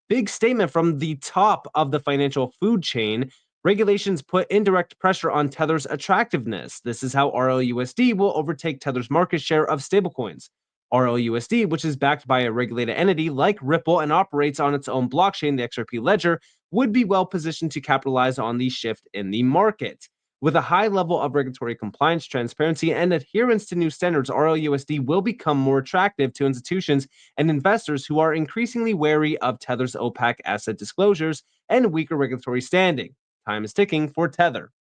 [SPEAKER 15] Big statement from the top of the financial food chain. Regulations put indirect pressure on Tether's attractiveness. This is how RLUSD will overtake Tether's market share of stablecoins. RLUSD, which is backed by a regulated entity like Ripple and operates on its own blockchain, the XRP ledger, would be well positioned to capitalize on the shift in the market. With a high level of regulatory compliance, transparency, and adherence to new standards, RLUSD will become more attractive to institutions and investors who are increasingly wary of Tether's opaque asset disclosures and weaker regulatory standing. Time is ticking for Tether.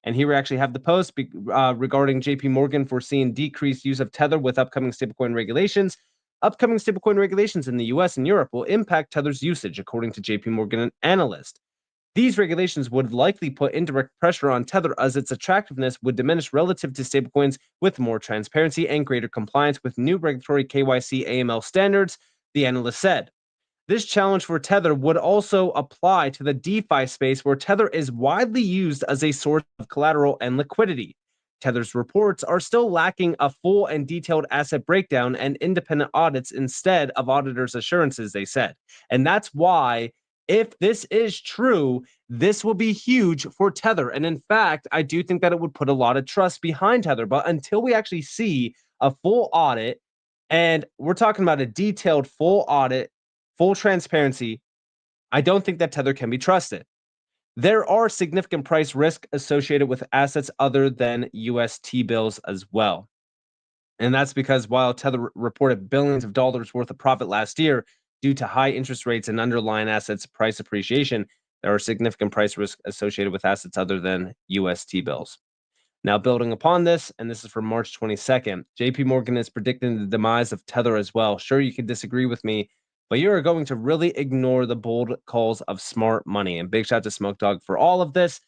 [SPEAKER 15] And here we actually have the post regarding JP Morgan foreseeing decreased use of Tether with upcoming stablecoin regulations. Upcoming stablecoin regulations in the US and Europe will impact Tether's usage, according to JP Morgan analyst. These regulations would likely put indirect pressure on Tether as its attractiveness would diminish relative to stablecoins with more transparency and greater compliance with new regulatory KYC AML standards, the analyst said. This challenge for Tether would also apply to the DeFi space, where Tether is widely used as a source of collateral and liquidity. Tether's reports are still lacking a full and detailed asset breakdown and independent audits instead of auditors' assurances, they said. And that's why, if this is true, this will be huge for Tether. And in fact, I do think that it would put a lot of trust behind Tether. But until we actually see a full audit, and we're talking about a detailed full audit, full transparency, I don't think that Tether can be trusted. There are significant price risk associated with assets other than US T-bills as well. And that's because while Tether reported billions of dollars worth of profit last year due to high interest rates and underlying assets price appreciation, there are significant price risk associated with assets other than US T-bills. Now, building upon this, and this is from March 22nd, JP Morgan is predicting the demise of Tether as well. Sure, you can disagree with me, but you are going to really ignore the bold calls of smart money. And big shout out to Smoke Dog for all of this.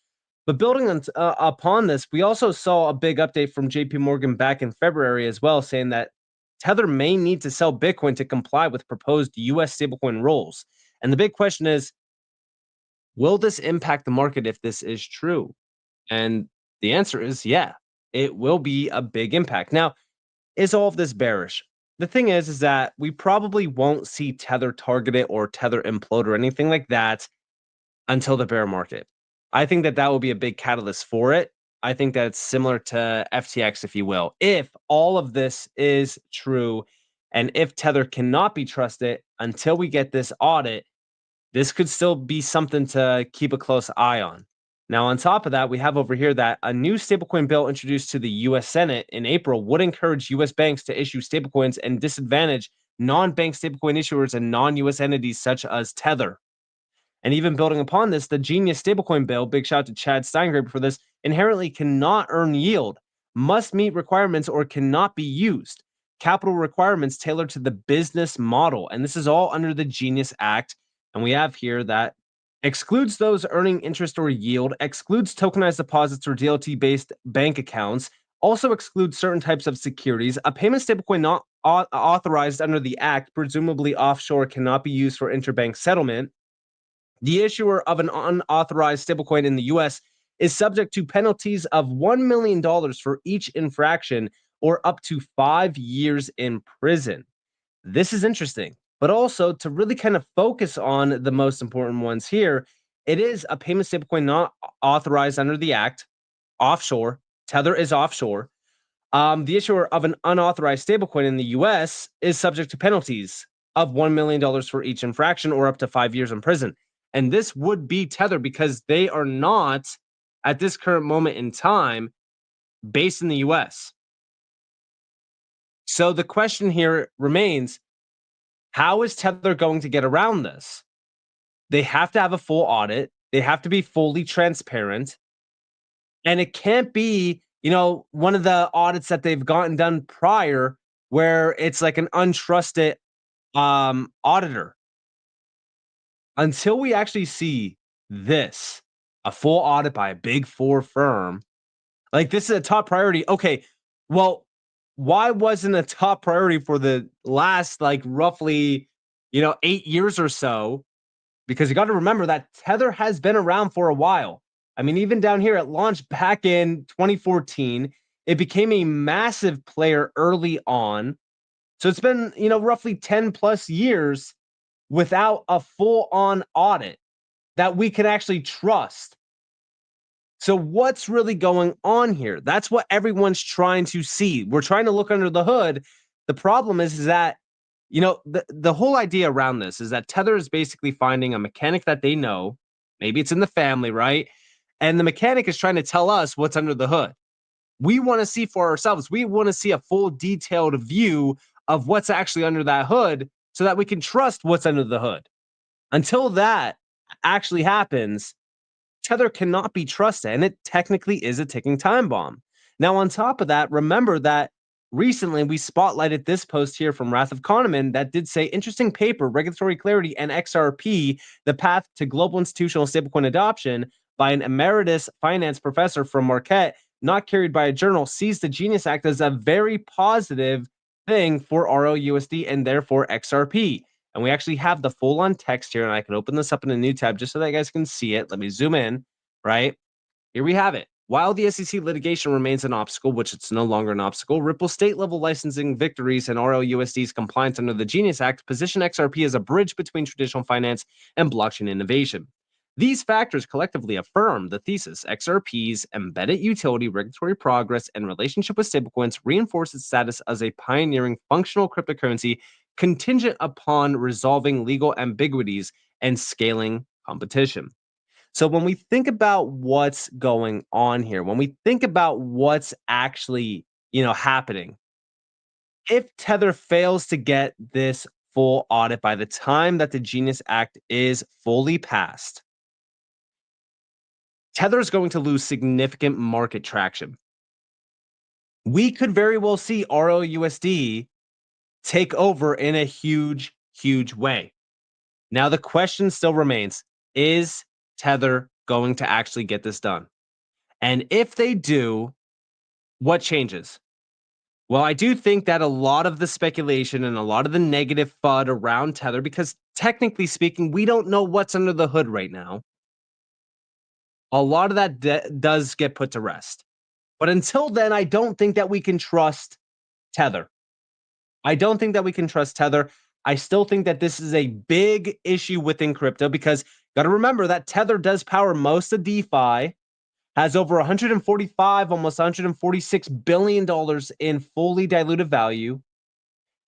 [SPEAKER 15] But building on, upon this, we also saw a big update from JP Morgan back in February as well, saying that Tether may need to sell Bitcoin to comply with proposed US stablecoin rules. And the big question is, will this impact the market if this is true? And the answer is yeah, it will be a big impact. Now, is all of this bearish? The thing is that we probably won't see Tether targeted or Tether implode or anything like that until the bear market. I think that that will be a big catalyst for it. I think that it's similar to FTX, if you will. If all of this is true, and if Tether cannot be trusted until we get this audit, this could still be something to keep a close eye on. Now, on top of that, we have over here that a new stablecoin bill introduced to the U.S. Senate in April would encourage U.S. banks to issue stablecoins and disadvantage non-bank stablecoin issuers and non-U.S. entities such as Tether. And even building upon this, the Genius stablecoin bill, big shout out to Chad Steingraber for this, inherently cannot earn yield, must meet requirements, or cannot be used. Capital requirements tailored to the business model. And this is all under the Genius Act. And we have here that excludes those earning interest or yield, excludes tokenized deposits or DLT-based bank accounts, also excludes certain types of securities. A payment stablecoin not authorized under the Act, presumably offshore, cannot be used for interbank settlement. The issuer of an unauthorized stablecoin in the U.S. is subject to penalties of $1 million for each infraction, or up to 5 years in prison. This is interesting. But also, to really kind of focus on the most important ones here, it is a payment stablecoin not authorized under the Act, offshore. Tether is offshore. The issuer of an unauthorized stablecoin in the U.S. is subject to penalties of $1 million for each infraction, or up to 5 years in prison. And this would be Tether, because they are not, at this current moment in time, based in the U.S. So the question here remains, how is Tether going to get around this? They have to have a full audit. They have to be fully transparent. And it can't be, one of the audits that they've gotten done prior where it's like an untrusted auditor. Until we actually see this, a full audit by a big four firm, like this is a top priority. Okay, well, why wasn't a top priority for the last roughly 8 years or so? Because you got to remember that Tether has been around for a while. I mean, even down here, it launched back in 2014. It became a massive player early on. So it's been, roughly 10 plus years without a full on audit that we can actually trust. So what's really going on here? That's what everyone's trying to see. We're trying to look under the hood. The problem is that, the whole idea around this is that Tether is basically finding a mechanic that they know. Maybe it's in the family, right? And the mechanic is trying to tell us what's under the hood. We want to see for ourselves. We want to see a full detailed view of what's actually under that hood so that we can trust what's under the hood. Until that actually happens, Tether cannot be trusted, and it technically is a ticking time bomb. Now, on top of that, remember that recently we spotlighted this post here from Wrath of Kahneman that did say, interesting paper, regulatory clarity and XRP, the path to global institutional stablecoin adoption, by an emeritus finance professor from Marquette, not carried by a journal, sees the Genius Act as a very positive thing for ROUSD and therefore XRP. And we actually have the full on text here, and I can open this up in a new tab just so that you guys can see it. Let me zoom in, right? Here we have it. While the SEC litigation remains an obstacle, which it's no longer an obstacle, Ripple's state-level licensing victories and RLUSD's compliance under the Genius Act position XRP as a bridge between traditional finance and blockchain innovation. These factors collectively affirm the thesis XRP's embedded utility, regulatory progress, and relationship with stablecoins reinforce its status as a pioneering functional cryptocurrency contingent upon resolving legal ambiguities and scaling competition. So when we think about what's going on here, when we think about what's actually, happening, if Tether fails to get this full audit by the time that the Genius Act is fully passed, Tether is going to lose significant market traction. We could very well see RLUSD take over in a huge, huge way. Now, the question still remains, is Tether going to actually get this done? And if they do, what changes? Well, I do think that a lot of the speculation and a lot of the negative FUD around Tether, because technically speaking, we don't know what's under the hood right now. A lot of that does get put to rest. But until then, I don't think that we can trust Tether. I don't think that we can trust Tether. I still think that this is a big issue within crypto because got to remember that Tether does power most of DeFi, has over 145, almost 146 billion dollars in fully diluted value.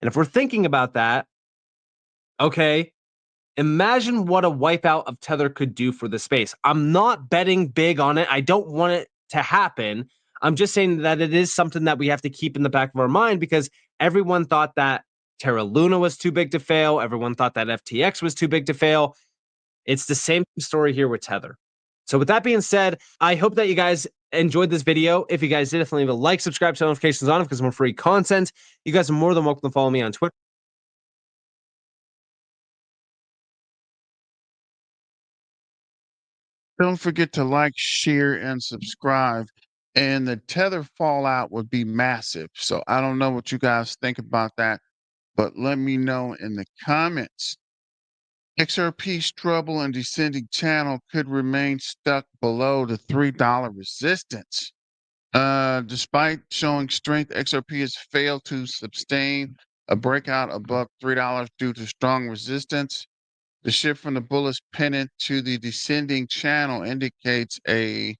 [SPEAKER 15] And if we're thinking about that, okay, imagine what a wipeout of Tether could do for the space. I'm not betting big on it. I don't want it to happen. I'm just saying that it is something that we have to keep in the back of our mind because everyone thought that Terra Luna was too big to fail. Everyone thought that FTX was too big to fail. It's the same story here with Tether. So with that being said, I hope that you guys enjoyed this video. If you guys did, definitely leave a like, subscribe, turn notifications on because more free content. You guys are more than welcome to follow me on Twitter.
[SPEAKER 1] Don't forget to like, share, and subscribe. And the Tether fallout would be massive. So I don't know what you guys think about that, but let me know in the comments. XRP's trouble and descending channel could remain stuck below the $3 resistance. Despite showing strength, XRP has failed to sustain a breakout above $3 due to strong resistance. The shift from the bullish pennant to the descending channel indicates a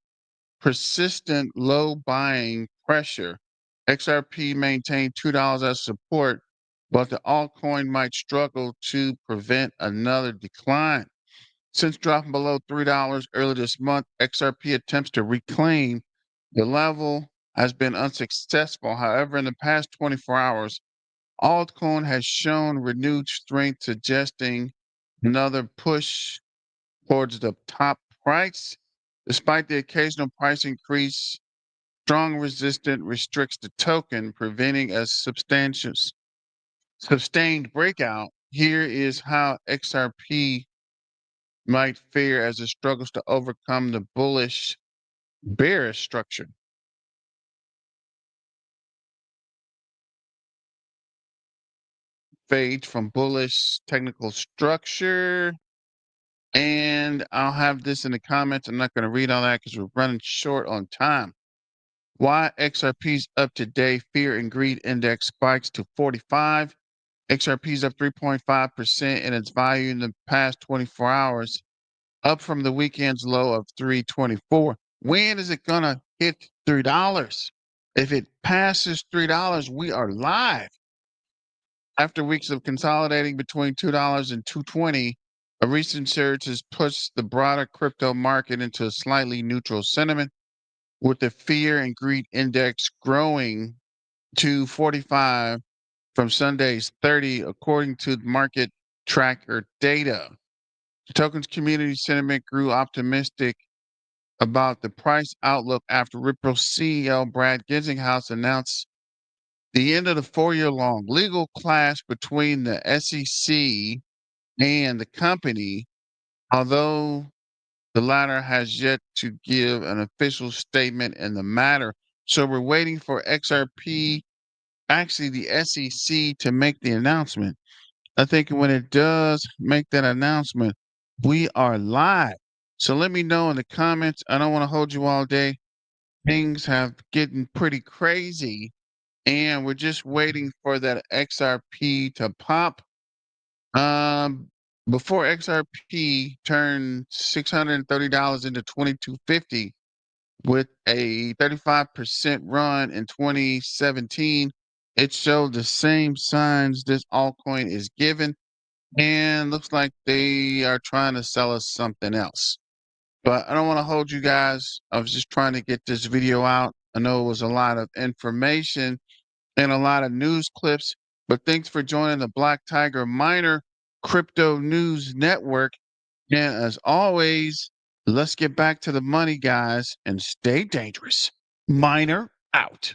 [SPEAKER 1] persistent low buying pressure. XRP maintained $2 as support, but the altcoin might struggle to prevent another decline. Since dropping below $3 earlier this month, XRP attempts to reclaim the level has been unsuccessful. However, in the past 24 hours, altcoin has shown renewed strength, suggesting another push towards the top price. Despite the occasional price increase, strong resistance restricts the token, preventing a sustained breakout. Here is how XRP might fare as it struggles to overcome the bullish bearish structure. Fade from bullish technical structure. And I'll have this in the comments. I'm not going to read all that because we're running short on time. Why XRP's up today? Fear and greed index spikes to 45. XRP's up 3.5% in its value in the past 24 hours, up from the weekend's low of 324. When is it going to hit $3? If it passes $3, we are live. After weeks of consolidating between $2 and $2.20, a recent surge has pushed the broader crypto market into a slightly neutral sentiment, with the fear and greed index growing to 45 from Sunday's 30, according to market tracker data. The token's community sentiment grew optimistic about the price outlook after Ripple CEO Brad Gensinghouse announced the end of the 4-year-long legal clash between the SEC and the company, although the latter has yet to give an official statement in the matter. So we're waiting for XRP, actually the SEC, to make the announcement. I think when it does make that announcement, we are live. So let me know in the comments. I don't want to hold you all day. Things have getting pretty crazy, and we're just waiting for that XRP to pop. Before XRP turned $630 into $22.50 with a 35% run in 2017, it showed the same signs this altcoin is given, and looks like they are trying to sell us something else. But I don't want to hold you guys. I was just trying to get this video out. I know it was a lot of information and a lot of news clips, but thanks for joining the Black Tiger Miner Crypto News Network. And as always, let's get back to the money, guys, and stay dangerous. Miner out.